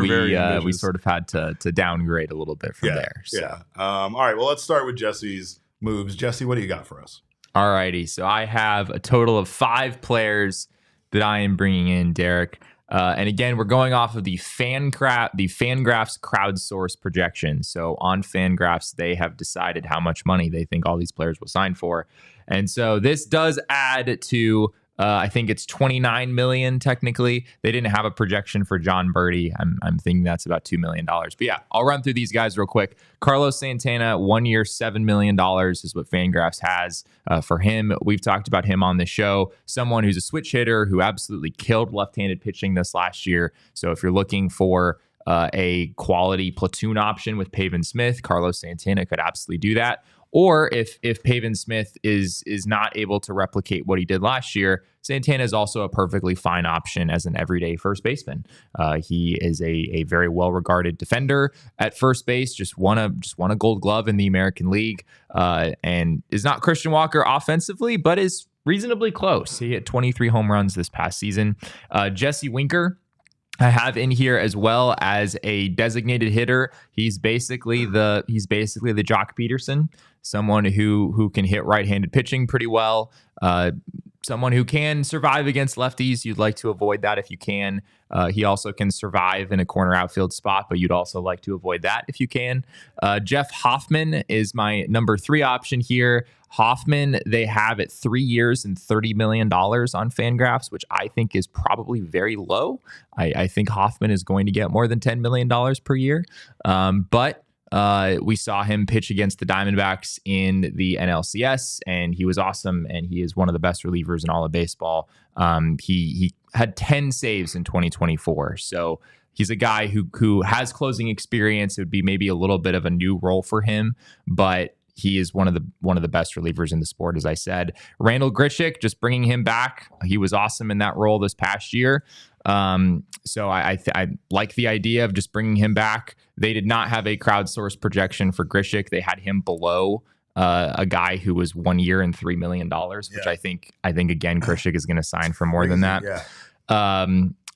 very ambitious. We sort of had to downgrade a little bit from there. So. Yeah. All right. Well, let's start with Jesse's moves. Jesse, what do you got for us? All righty. So I have a total of 5 players that I am bringing in, Derek. And again, we're going off of the Fangraphs crowdsource projection. So on Fangraphs, they have decided how much money they think all these players will sign for. And so this does add to, I think it's 29 million technically. They didn't have a projection for John Birdie. I'm thinking that's about $2 million. But yeah, I'll run through these guys real quick. Carlos Santana, 1 year, $7 million is what Fangraphs has for him. We've talked about him on the show. Someone who's a switch hitter who absolutely killed left-handed pitching this last year. So if you're looking for a quality platoon option with Pavin Smith, Carlos Santana could absolutely do that. Or if Pavin Smith is not able to replicate what he did last year, Santana is also a perfectly fine option as an everyday first baseman. He is a very well-regarded defender at first base, just won a Gold Glove in the American League, and is not Christian Walker offensively, but is reasonably close. He hit 23 home runs this past season. Jesse Winker, I have in here as well as a designated hitter. He's basically the Jock Pederson, someone who can hit right-handed pitching pretty well. Someone who can survive against lefties. You'd like to avoid that if you can. He also can survive in a corner outfield spot, but you'd also like to avoid that if you can. Jeff Hoffman is my number 3 option here. Hoffman, they have at 3 years and $30 million on Fangraphs, which I think is probably very low. I think Hoffman is going to get more than $10 million per year. But we saw him pitch against the Diamondbacks in the NLCS, and he was awesome, and he is one of the best relievers in all of baseball. He had 10 saves in 2024, so he's a guy who has closing experience. It would be maybe a little bit of a new role for him, but he is one of the best relievers in the sport, as I said. Randall Grichuk, just bringing him back. He was awesome in that role this past year. So I like the idea of just bringing him back. They did not have a crowdsourced projection for Grichuk. They had him below a guy who was 1 year and $3 million, which I think again, Grichuk is going to sign for more than that. Yeah.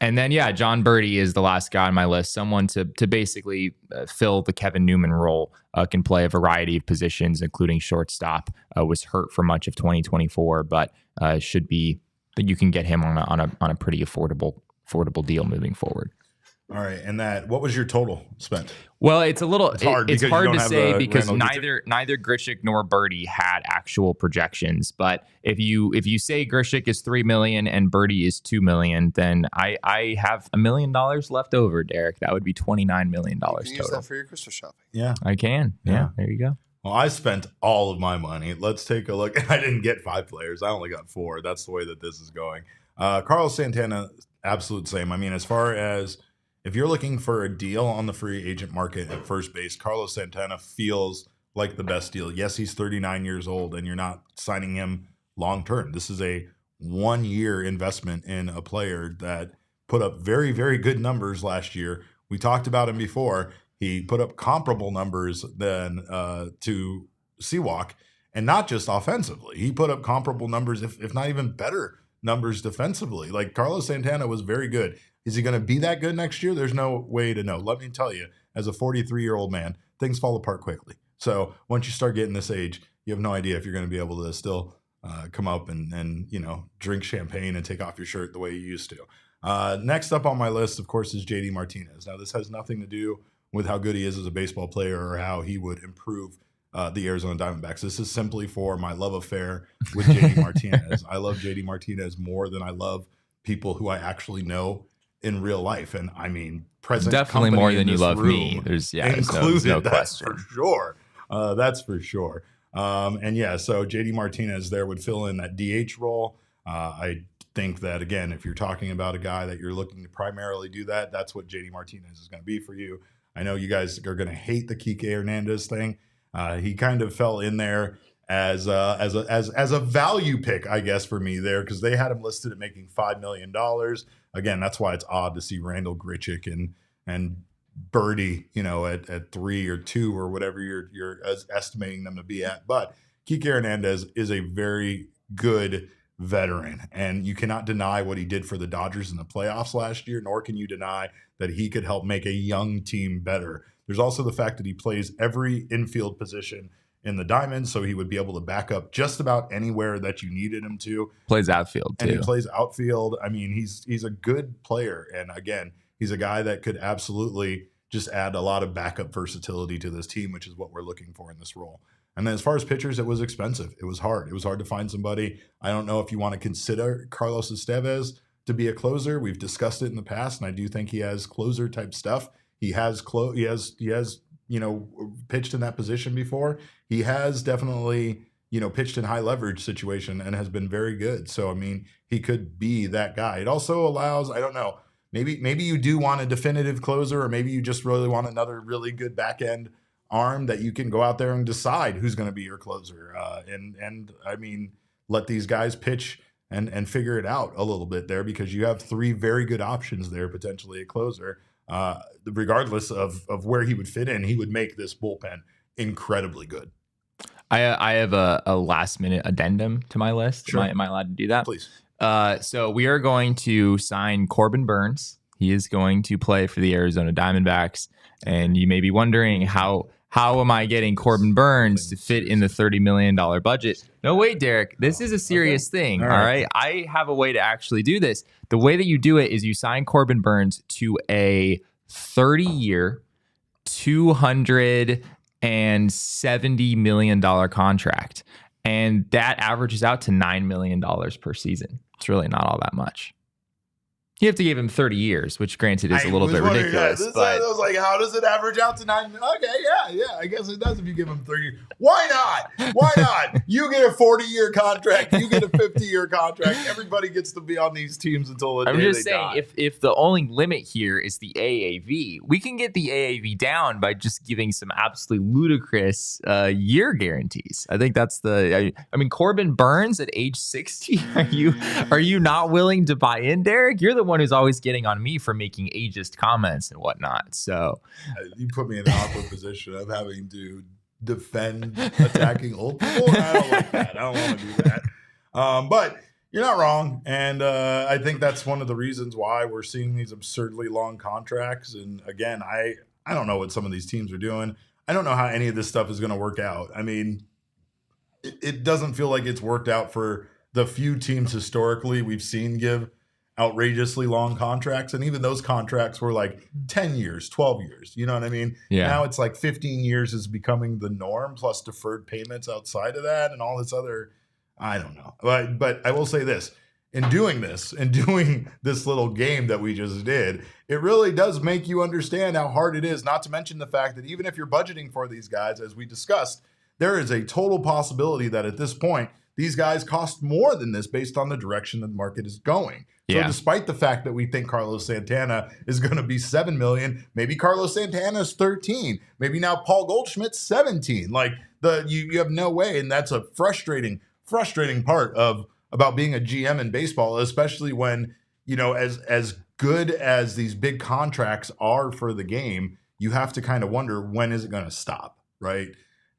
And then, yeah, John Birdie is the last guy on my list. Someone to basically fill the Kevin Newman role, can play a variety of positions, including shortstop. Was hurt for much of 2024, but should be that you can get him on a pretty affordable deal moving forward. All right, and what was your total spent? Well, it's hard to say because neither Grichuk nor Birdie had actual projections. But if you say Grichuk is $3 million and Birdie is $2 million, then I have $1 million left over, Derek. That would be $29 million total. Use that for your Christmas shopping. Yeah, I can. Yeah, there you go. Well, I spent all of my money. Let's take a look. I didn't get 5 players. I only got 4. That's the way that this is going. Carlos Santana, absolute same. I mean, as far as if you're looking for a deal on the free agent market at first base, Carlos Santana feels like the best deal. Yes, he's 39 years old, and you're not signing him long term. This is a 1-year investment in a player that put up very, very good numbers last year. We talked about him before. He put up comparable numbers than to Seawalk, and not just offensively. He put up comparable numbers, if not even better numbers defensively. Like, Carlos Santana was very good. Is he going to be that good next year? There's no way to know. Let me tell you, as a 43-year-old man, things fall apart quickly. So once you start getting this age, you have no idea if you're going to be able to still come up and drink champagne and take off your shirt the way you used to. Next up on my list, of course, is JD Martinez. Now, this has nothing to do with how good he is as a baseball player or how he would improve the Arizona Diamondbacks. This is simply for my love affair with JD Martinez. I love JD Martinez more than I love people who I actually know in real life. And I mean, present definitely more than you love me. There's no question. For sure. That's for sure. So JD Martinez there would fill in that DH role. I think that, again, if you're talking about a guy that you're looking to primarily do that, that's what JD Martinez is going to be for you. I know you guys are going to hate the Kike Hernandez thing. He kind of fell in there as a value pick, I guess, for me there, because they had him listed at making $5 million. Again, that's why it's odd to see Randall Grichuk and Birdie, at 3 or 2 or whatever you're estimating them to be at. But Kike Hernandez is a very good veteran, and you cannot deny what he did for the Dodgers in the playoffs last year, nor can you deny that he could help make a young team better. There's also the fact that he plays every infield position in the Diamonds, so he would be able to back up just about anywhere that you needed him to. Plays outfield too. And he plays outfield. I mean, he's a good player, and again, he's a guy that could absolutely just add a lot of backup versatility to this team, which is what we're looking for in this role. And then as far as pitchers, it was expensive. It was hard. It was hard to find somebody. I don't know if you want to consider Carlos Estevez to be a closer. We've discussed it in the past, and I do think he has closer type stuff. He has pitched in that position before. He has definitely, pitched in high leverage situation and has been very good. So, I mean, he could be that guy. It also allows, I don't know, maybe you do want a definitive closer, or maybe you just really want another really good back end arm that you can go out there and decide who's going to be your closer. And I mean, let these guys pitch and figure it out a little bit there, because you have 3 very good options there, potentially a closer. Regardless of where he would fit in, he would make this bullpen incredibly good. I have a last minute addendum to my list. Sure. Am I allowed to do that? Please. So we are going to sign Corbin Burns. He is going to play for the Arizona Diamondbacks. And you may be wondering, how am I getting Corbin Burns to fit in the $30 million budget? No, wait, Derek. This is a serious thing. All right. I have a way to actually do this. The way that you do it is you sign Corbin Burns to a 30-year, $270 million contract. And that averages out to $9 million per season. It's really not all that much. You have to give him 30 years, which granted is a little bit ridiculous. But I was like, how does it average out to 9? Okay, yeah. I guess it does if you give him 30. Why not? Why not? You get a 40-year contract. You get a 50-year contract. Everybody gets to be on these teams until the day they die. I'm just saying, if the only limit here is the AAV, we can get the AAV down by just giving some absolutely ludicrous year guarantees. I think that's I mean, Corbin Burns at age 60. Are you not willing to buy in, Derek? You're the one who's always getting on me for making ageist comments and whatnot. So you put me in an awkward position of having to defend attacking old people. I don't like that. I don't want to do that. But You're not wrong, and I think that's one of the reasons why we're seeing these absurdly long contracts. And again, I don't know what some of these teams are doing. I don't know how any of this stuff is going to work out. I mean, it doesn't feel like it's worked out for the few teams historically we've seen give outrageously long contracts, and even those contracts were like 10 years, 12 years. You know what I mean? Yeah. Now it's like 15 years is becoming the norm, plus deferred payments outside of that, and all this other. I don't know. But I will say this. In doing this little game that we just did, it really does make you understand how hard it is, not to mention the fact that even if you're budgeting for these guys, as we discussed, there is a total possibility that at this point, these guys cost more than this based on the direction the market is going. So despite the fact that we think Carlos Santana is going to be $7 million, maybe Carlos Santana is 13, maybe now Paul Goldschmidt's 17. Like you have no way, and that's a frustrating part about being a GM in baseball, especially when, you know, as good as these big contracts are for the game, you have to kind of wonder, when is it going to stop, right?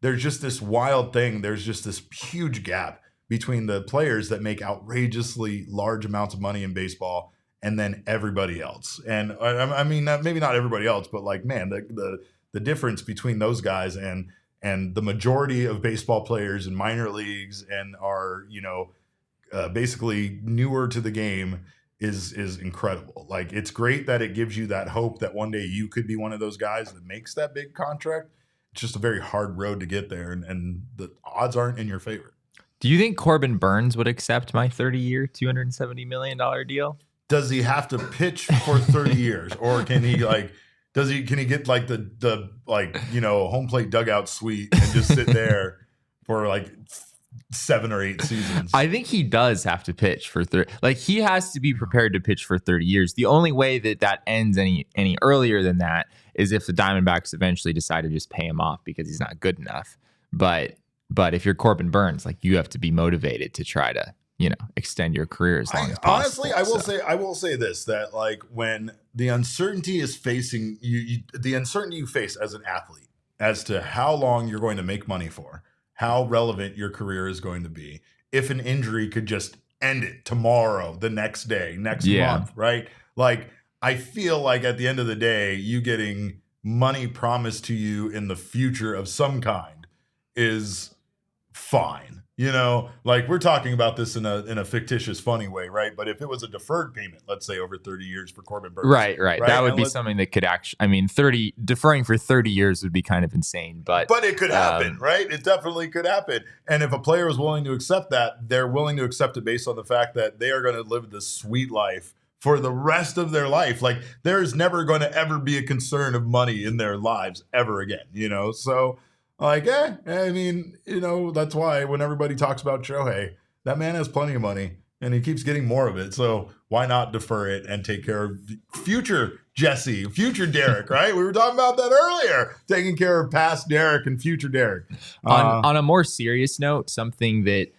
There's just this wild thing. There's just this huge gap between the players that make outrageously large amounts of money in baseball and then everybody else. And I mean, maybe not everybody else, but like, man, the difference between those guys and the majority of baseball players in minor leagues and are, you know, basically newer to the game is incredible. Like, it's great that it gives you that hope that one day you could be one of those guys that makes that big contract. It's just a very hard road to get there, and the odds aren't in your favor. Do you think Corbin Burns would accept my 30-year, $270 million deal? Does he have to pitch for 30 years, or can he like? Can he get like the like, you know, home plate dugout suite and just sit there for like 7 or 8 seasons? I think he does have to pitch for 30. Like, he has to be prepared to pitch for 30 years. The only way that ends any earlier than that is if the Diamondbacks eventually decide to just pay him off because he's not good enough. But if you're Corbin Burns, like, you have to be motivated to try to, you know, extend your career as long as possible. Honestly, I will say this, that like, when the uncertainty is facing you, the uncertainty you face as an athlete as to how long you're going to make money for, how relevant your career is going to be, if an injury could just end it tomorrow, the next day, next month, right? Like, I feel like at the end of the day, you getting money promised to you in the future of some kind is fine. You know, like, we're talking about this in a fictitious, funny way, right? But if it was a deferred payment, let's say over 30 years for Corbin Burns, right, that would be something that could actually. I mean, deferring for 30 years would be kind of insane, but it could happen, right? It definitely could happen. And if a player is willing to accept that, they're willing to accept it based on the fact that they are going to live this sweet life for the rest of their life. Like, there is never going to ever be a concern of money in their lives ever again. You know, so. Like, I mean, you know, that's why when everybody talks about Shohei, that man has plenty of money and he keeps getting more of it. So why not defer it and take care of future Jesse, future Derek, right? We were talking about that earlier, taking care of past Derek and future Derek. On a more serious note, something that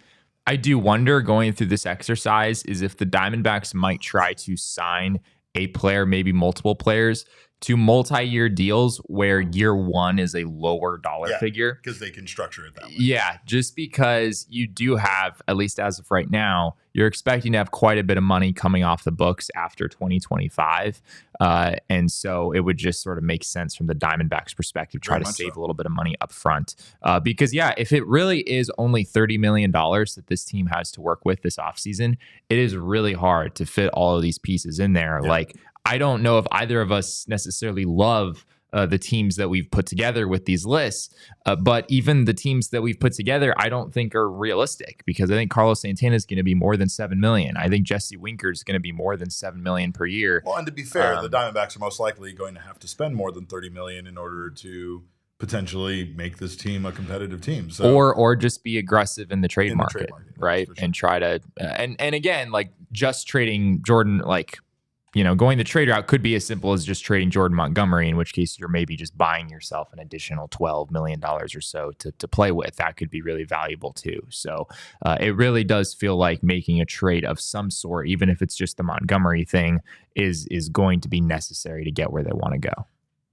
I do wonder going through this exercise is if the Diamondbacks might try to sign a player, maybe multiple players, to multi-year deals where year one is a lower dollar figure. Because they can structure it that way. Yeah, just because you do have, at least as of right now, you're expecting to have quite a bit of money coming off the books after 2025. And so it would just sort of make sense from the Diamondbacks perspective, try to save a little bit of money up front. Because, if it really is only $30 million that this team has to work with this offseason, it is really hard to fit all of these pieces in there. Yeah. Like, I don't know if either of us necessarily love the teams that we've put together with these lists, but even the teams that we've put together, I don't think are realistic, because I think Carlos Santana is going to be more than $7 million. I think Jesse Winker is going to be more than $7 million per year. Well, and to be fair, the Diamondbacks are most likely going to have to spend more than $30 million in order to potentially make this team a competitive team. So, or just be aggressive in the trade market, right? Sure. And try to and again, like, just trading Jordan, like, you know, going the trade route could be as simple as just trading Jordan Montgomery, in which case you're maybe just buying yourself an additional $12 million or so to play with. That could be really valuable too. So it really does feel like making a trade of some sort, even if it's just the Montgomery thing, is going to be necessary to get where they want to go.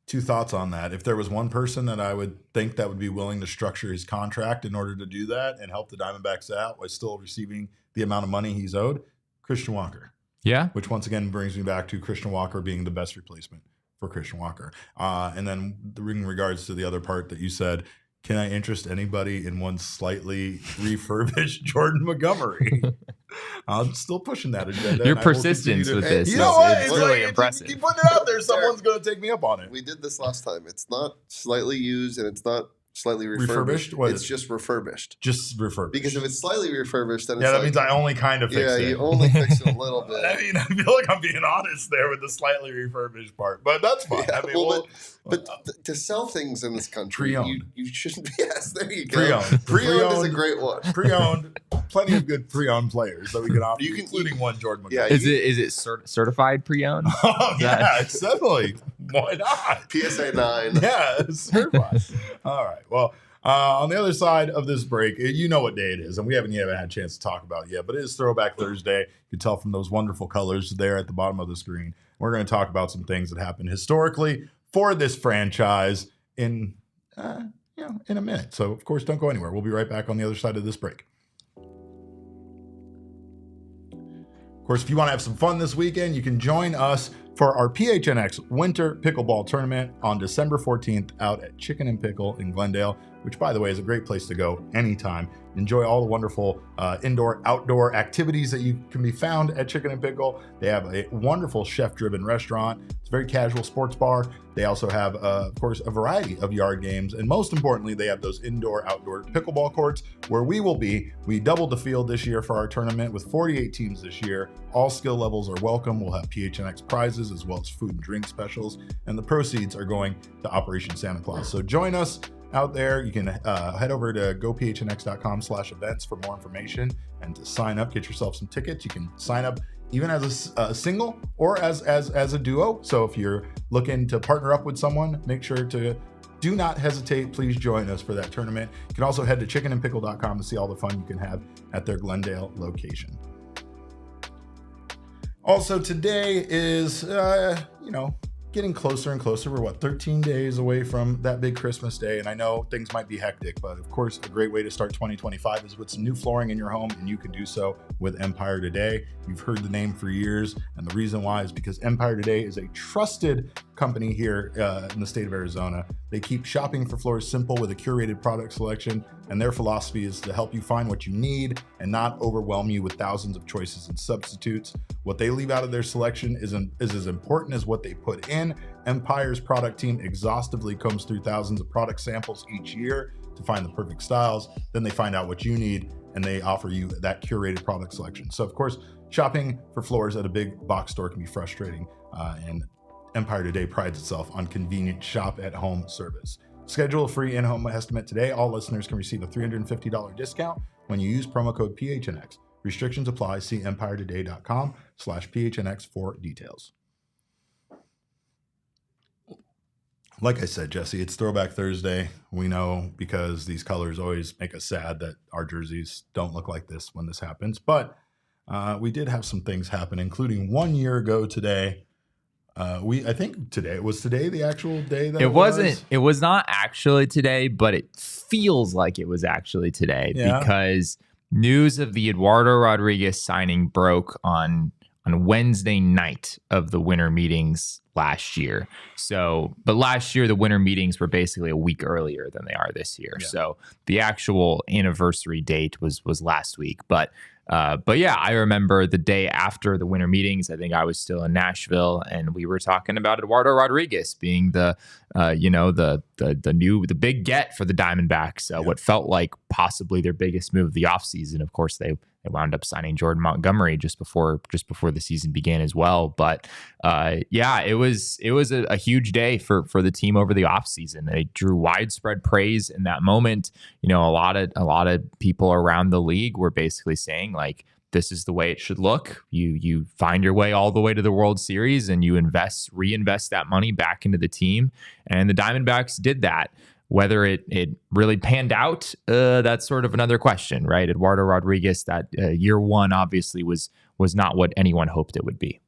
two thoughts on that. If there was one person that I would think that would be willing to structure his contract in order to do that and help the Diamondbacks out while still receiving the amount of money he's owed, Christian Walker. Yeah. Which once again brings me back to Christian Walker being the best replacement for Christian Walker. And then in regards to the other part that you said, can I interest anybody in one slightly refurbished Jordan Montgomery? I'm still pushing that agenda. Your persistence with this, you know what? it's really impressive. Keep putting it out there. Someone's going to take me up on it. We did this last time. It's not slightly used and it's not slightly refurbished. What it's just refurbished. Just refurbished. Because if it's slightly refurbished, then it's that means I only kind of fixed it. Yeah, you only fix it a little bit. I mean, I feel like I'm being honest there with the slightly refurbished part, but that's fine. Yeah, I mean, but to sell things in this country, you shouldn't be. Yes, there you go. Pre-owned. Pre-owned is a great one. Pre-owned. Plenty of good pre-owned players that we can offer, including one Jordan Montgomery. Yeah, is it certified pre-owned? Oh, yeah, it's definitely. Why not? PSA 9. Yeah, it's certified. All right. Well, on the other side of this break, you know what day it is, and we haven't had a chance to talk about it yet, but it is Throwback Thursday. You can tell from those wonderful colors there at the bottom of the screen. We're going to talk about some things that happened historically for this franchise in a minute. So, of course, don't go anywhere. We'll be right back on the other side of this break. Of course, if you want to have some fun this weekend, you can join us for our PHNX Winter Pickleball Tournament on December 14th out at Chicken and Pickle in Glendale, which, by the way, is a great place to go anytime. Enjoy all the wonderful indoor, outdoor activities that you can be found at Chicken and Pickle. They have a wonderful chef-driven restaurant. It's a very casual sports bar. They also have, of course, a variety of yard games. And most importantly, they have those indoor, outdoor pickleball courts where we will be. We doubled the field this year for our tournament with 48 teams this year. All skill levels are welcome. We'll have PHNX prizes as well as food and drink specials. And the proceeds are going to Operation Santa Claus. So join us out there. You can head over to gophnx.com/events for more information and to sign up, get yourself some tickets. You can sign up even as a single or as a duo. So if you're looking to partner up with someone, make sure to do not hesitate. Please join us for that tournament. You can also head to chickenandpickle.com to see all the fun you can have at their Glendale location. Also, today is, getting closer and closer. We're 13 days away from that big Christmas day. And I know things might be hectic, but of course, a great way to start 2025 is with some new flooring in your home. And you can do so with Empire Today. You've heard the name for years. And the reason why is because Empire Today is a trusted company here in the state of Arizona. They keep shopping for floors simple with a curated product selection. And their philosophy is to help you find what you need and not overwhelm you with thousands of choices and substitutes. What they leave out of their selection is as important as what they put in. Empire's product team exhaustively combs through thousands of product samples each year to find the perfect styles. Then they find out what you need and they offer you that curated product selection. So of course, shopping for floors at a big box store can be frustrating, and Empire Today prides itself on convenient shop-at-home service. Schedule a free in-home estimate today. All listeners can receive a $350 discount when you use promo code PHNX. Restrictions apply. See empiretoday.com/PHNX for details. Like I said, Jesse, it's Throwback Thursday. We know because these colors always make us sad that our jerseys don't look like this when this happens. But we did have some things happen, including 1 year ago today. I think today was the actual day that it was not actually today, but it feels like it was actually today because news of the Eduardo Rodriguez signing broke on Wednesday night of the winter meetings last year. So, but last year the winter meetings were basically a week earlier than they are this year. Yeah. So the actual anniversary date was last week, but yeah, I remember the day after the winter meetings, I think I was still in Nashville and we were talking about Eduardo Rodriguez being the big get for the Diamondbacks, what felt like possibly their biggest move of the offseason. Of course, they wound up signing Jordan Montgomery just before the season began as well. But it was a huge day for the team over the offseason. They drew widespread praise in that moment. A lot of people around the league were basically saying like, this is the way it should look. You find your way all the way to the World Series and you reinvest that money back into the team. And the Diamondbacks did that. Whether it really panned out, that's sort of another question, right? Eduardo Rodriguez, that year one obviously was not what anyone hoped it would be.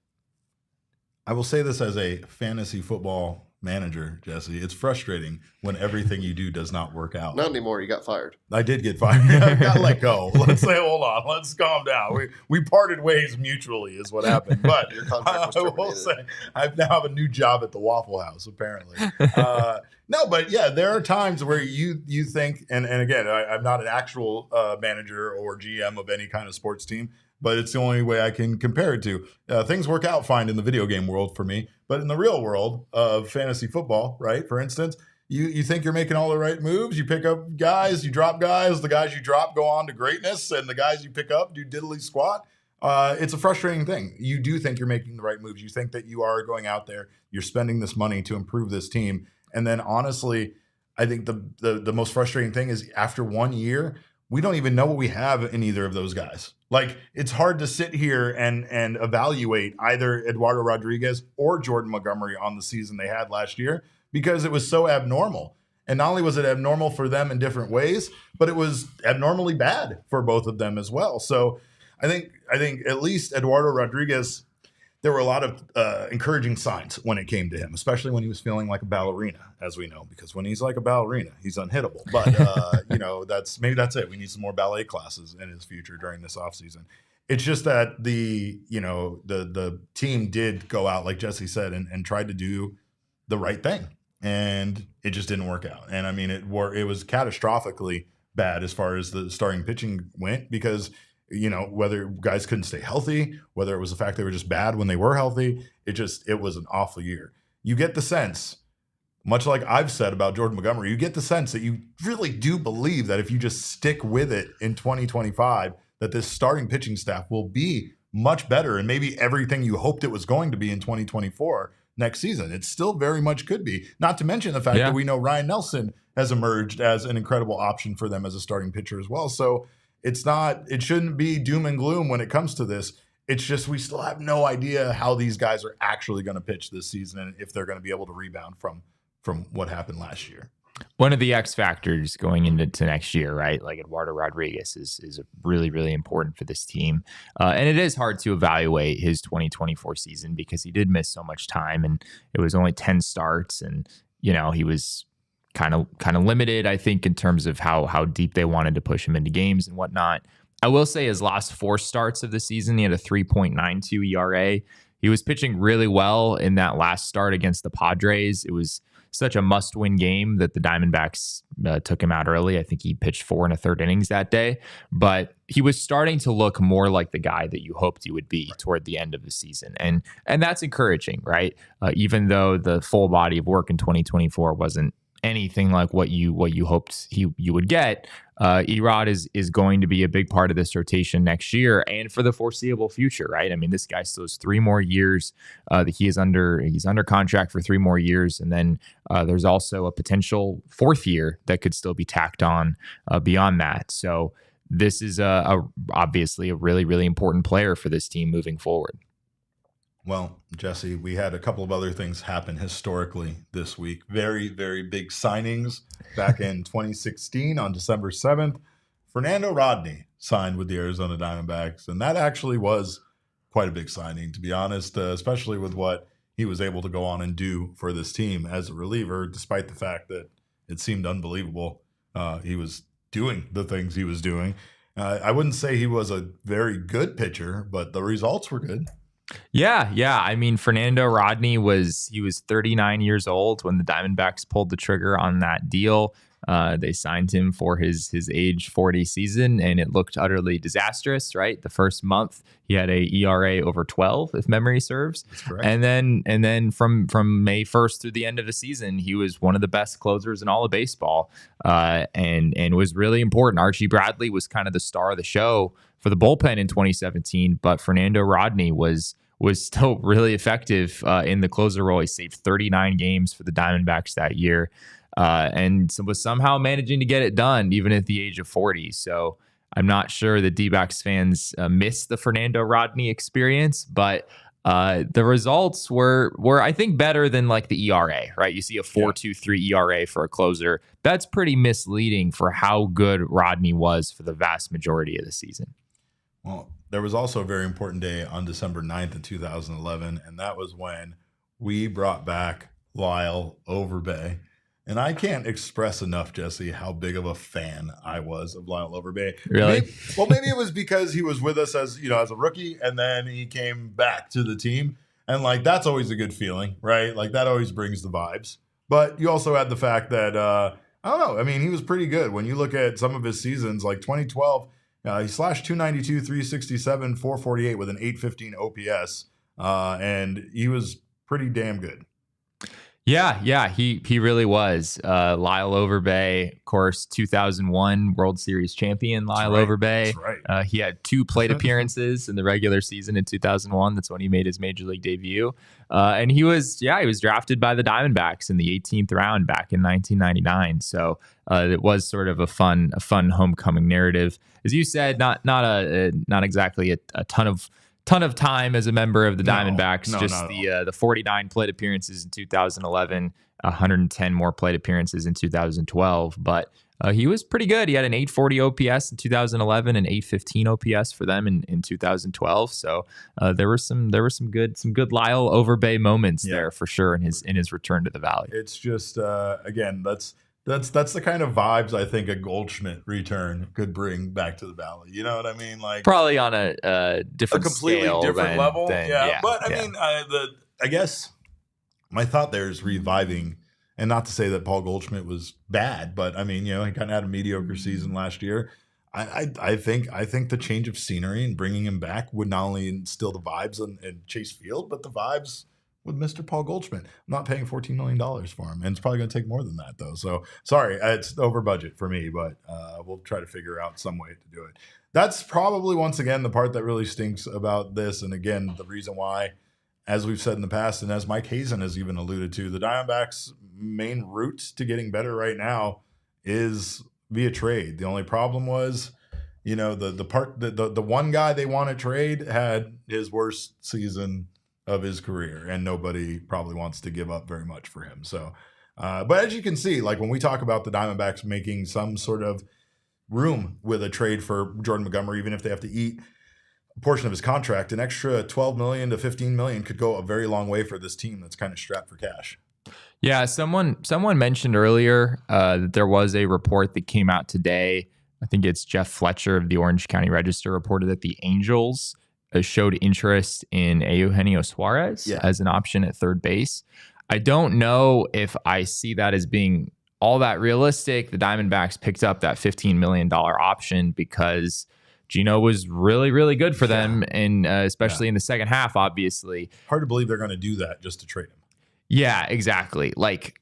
I will say this as a fantasy football manager, Jesse. It's frustrating when everything you do does not work out. Not anymore. You got fired. I did get fired. I got let go. Let's say, hold on. Let's calm down. We parted ways mutually is what happened. But Your contract was I will say, I now have a new job at the Waffle House, apparently. No, but yeah, there are times where you think, and again, I'm not an actual manager or GM of any kind of sports team, but it's the only way I can compare it to. Things work out fine in the video game world for me, but in the real world of fantasy football, right, for instance, you think you're making all the right moves. You pick up guys, you drop guys. The guys you drop go on to greatness, and the guys you pick up do diddly squat. It's a frustrating thing. You do think you're making the right moves. You think that you are going out there, you're spending this money to improve this team. And then honestly, I think the most frustrating thing is after 1 year, we don't even know what we have in either of those guys. Like, it's hard to sit here and evaluate either Eduardo Rodriguez or Jordan Montgomery on the season they had last year because it was so abnormal. And not only was it abnormal for them in different ways, but it was abnormally bad for both of them as well. So I think at least Eduardo Rodriguez, there were a lot of encouraging signs when it came to him, especially when he was feeling like a ballerina, as we know, because when he's like a ballerina, he's unhittable. But, that's it. We need some more ballet classes in his future during this offseason. It's just that the team did go out, like Jesse said, and tried to do the right thing. And it just didn't work out. And I mean, it was catastrophically bad as far as the starting pitching went because – whether guys couldn't stay healthy, whether it was the fact they were just bad when they were healthy, it was an awful year. You get the sense, much like I've said about Jordan Montgomery, you get the sense that you really do believe that if you just stick with it in 2025, that this starting pitching staff will be much better and maybe everything you hoped it was going to be in 2024 next season. It still very much could be. Not to mention the fact that we know Ryan Nelson has emerged as an incredible option for them as a starting pitcher as well. So it shouldn't be doom and gloom when it comes to this. It's just we still have no idea how these guys are actually going to pitch this season and if they're going to be able to rebound from what happened last year. One of the X factors going into next year, right? Like Eduardo Rodriguez is really, really important for this team. And it is hard to evaluate his 2024 season because he did miss so much time and it was only 10 starts and, he was kind of limited, I think, in terms of how deep they wanted to push him into games and whatnot. I will say his last 4 starts of the season, he had a 3.92 ERA. He was pitching really well in that last start against the Padres. It was such a must-win game that the Diamondbacks took him out early. I think he pitched 4 1/3 innings that day. But he was starting to look more like the guy that you hoped he would be toward the end of the season. And that's encouraging, right? Even though the full body of work in 2024 wasn't anything like what you hoped you would get, Erod is going to be a big part of this rotation next year and for the foreseeable future, right? I mean, this guy still has 3 more years that he's under contract for 3 more years, and then there's also a potential 4th year that could still be tacked on beyond that. So this is obviously a really, really important player for this team moving forward. Well, Jesse, we had a couple of other things happen historically this week. Very, very big signings back in 2016 on December 7th. Fernando Rodney signed with the Arizona Diamondbacks, and that actually was quite a big signing, to be honest, especially with what he was able to go on and do for this team as a reliever, despite the fact that it seemed unbelievable he was doing the things he was doing. I wouldn't say he was a very good pitcher, but the results were good. Yeah. I mean, Fernando Rodney was 39 years old when the Diamondbacks pulled the trigger on that deal. They signed him for his age 40 season, and it looked utterly disastrous, right? The first month, he had a ERA over 12, if memory serves. That's correct. And then from May 1st through the end of the season, he was one of the best closers in all of baseball, and was really important. Archie Bradley was kind of the star of the show for the bullpen in 2017, but Fernando Rodney was still really effective in the closer role. He saved 39 games for the Diamondbacks that year, and was somehow managing to get it done even at the age of 40. So I'm not sure that Dbacks fans miss the Fernando Rodney experience, but the results were I think better than like the ERA, right? You see a 4.23 ERA for a closer. That's pretty misleading for how good Rodney was for the vast majority of the season. Well, there was also a very important day on December 9th in 2011, and that was when we brought back Lyle Overbay. And I can't express enough, Jesse, how big of a fan I was of Lyle Overbay. Really? Maybe it was because he was with us as a rookie, and then he came back to the team. And like that's always a good feeling, right? Like that always brings the vibes. But you also had the fact that I don't know. I mean, he was pretty good. When you look at some of his seasons, like 2012, he slashed 292, 367, 448 with an 815 OPS. And he was pretty damn good. Yeah, he really was. Lyle Overbay, of course, 2001 World Series champion Lyle Overbay. That's right. He had 2 plate appearances in the regular season in 2001. That's when he made his major league debut. And he was drafted by the Diamondbacks in the 18th round back in 1999. So it was sort of a fun homecoming narrative. As you said, not exactly a ton of time as a member of the Diamondbacks. The 49 plate appearances in 2011, 110 more plate appearances in 2012. But he was pretty good. He had an 840 OPS in 2011 and 815 OPS for them in 2012. So there were some good Lyle Overbay moments there for sure in his return to the Valley. It's just again that's the kind of vibes I think a Goldschmidt return could bring back to the Valley. You know what I mean? Like probably on a different, completely scale different level. But I mean, I guess my thought there is reviving, and not to say that Paul Goldschmidt was bad, but I mean, he kind of had a mediocre season last year. I think the change of scenery and bringing him back would not only instill the vibes in Chase Field, but the vibes with Mr. Paul Goldschmidt. I'm not paying $14 million for him, and it's probably going to take more than that, though. So, sorry, it's over budget for me, but we'll try to figure out some way to do it. That's probably, once again, the part that really stinks about this, and again, the reason why, as we've said in the past, and as Mike Hazen has even alluded to, the Diamondbacks' main route to getting better right now is via trade. The only problem was, the one guy they want to trade had his worst season of his career, and nobody probably wants to give up very much for him. So, but as you can see, like when we talk about the Diamondbacks making some sort of room with a trade for Jordan Montgomery, even if they have to eat a portion of his contract, an extra $12 million to $15 million could go a very long way for this team that's kind of strapped for cash. Yeah, someone mentioned earlier that there was a report that came out today. I think it's Jeff Fletcher of the Orange County Register reported that the Angels showed interest in Eugenio Suarez as an option at third base. I don't know if I see that as being all that realistic. The Diamondbacks picked up that $15 million option because Gino was really, really good for them, and especially in the second half, obviously. Hard to believe they're going to do that just to trade him. Yeah, exactly. Like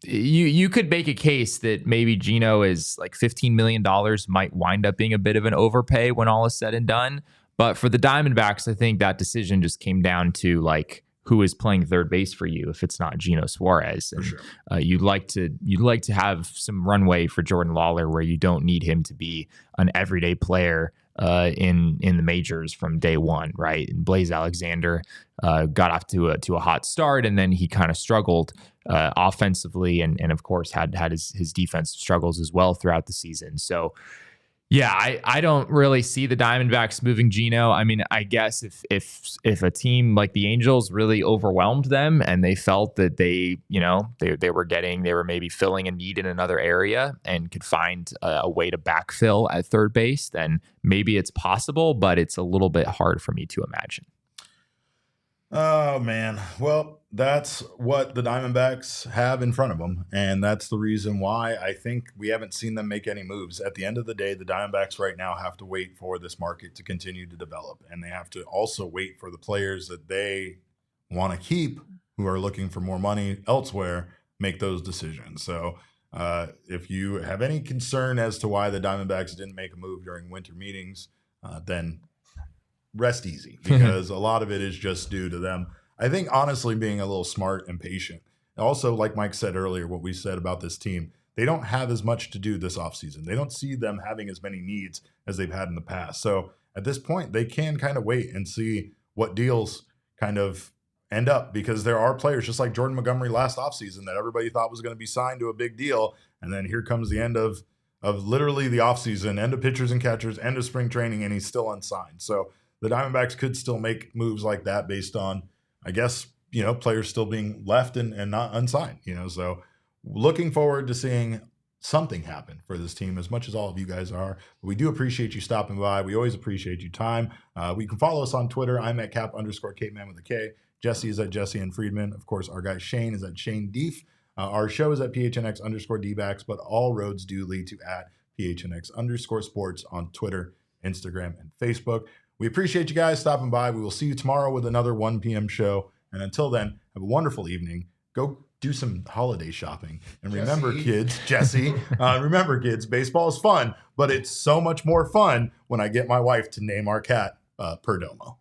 you could make a case that maybe Gino is like $15 million might wind up being a bit of an overpay when all is said and done. But for the Diamondbacks, I think that decision just came down to like who is playing third base for you if it's not Gino Suarez. And, for sure. You'd like to have some runway for Jordan Lawler where you don't need him to be an everyday player in the majors from day one, right? And Blaze Alexander got off to a hot start, and then he kind of struggled offensively, and of course had his defensive struggles as well throughout the season. So. Yeah, I don't really see the Diamondbacks moving Gino. I mean, I guess if a team like the Angels really overwhelmed them and they felt that they were maybe filling a need in another area and could find a way to backfill at third base, then maybe it's possible, but it's a little bit hard for me to imagine. Oh, man. Well, that's what the Diamondbacks have in front of them, and that's the reason why I think we haven't seen them make any moves. At the end of the day, the Diamondbacks right now have to wait for this market to continue to develop, and they have to also wait for the players that they want to keep who are looking for more money elsewhere make those decisions. So if you have any concern as to why the Diamondbacks didn't make a move during winter meetings, then rest easy, because a lot of it is just due to them, I think, honestly being a little smart and patient. Also, like Mike said earlier, what we said about this team, they don't have as much to do this offseason. They don't see them having as many needs as they've had in the past. So at this point, they can kind of wait and see what deals kind of end up, because there are players just like Jordan Montgomery last offseason that everybody thought was going to be signed to a big deal. And then here comes the end of literally the offseason, end of pitchers and catchers, end of spring training, and he's still unsigned. So the Diamondbacks could still make moves like that based on, I guess, players still being left and not unsigned, so looking forward to seeing something happen for this team as much as all of you guys are. We do appreciate you stopping by. We always appreciate your time. We can follow us on Twitter. I'm at @cap_Capeman with a K. Jesse is at Jesse and Friedman. Of course, our guy Shane is at Shane Deef. Our show is at PHNX_Dbacks, but all roads do lead to at PHNX_sports on Twitter, Instagram, and Facebook. We appreciate you guys stopping by. We will see you tomorrow with another 1 p.m. show. And until then, have a wonderful evening. Go do some holiday shopping. And remember, Jesse, remember, kids, baseball is fun, but it's so much more fun when I get my wife to name our cat Perdomo.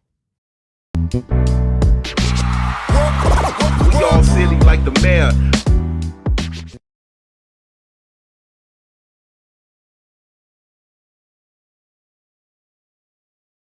We all silly like the mayor.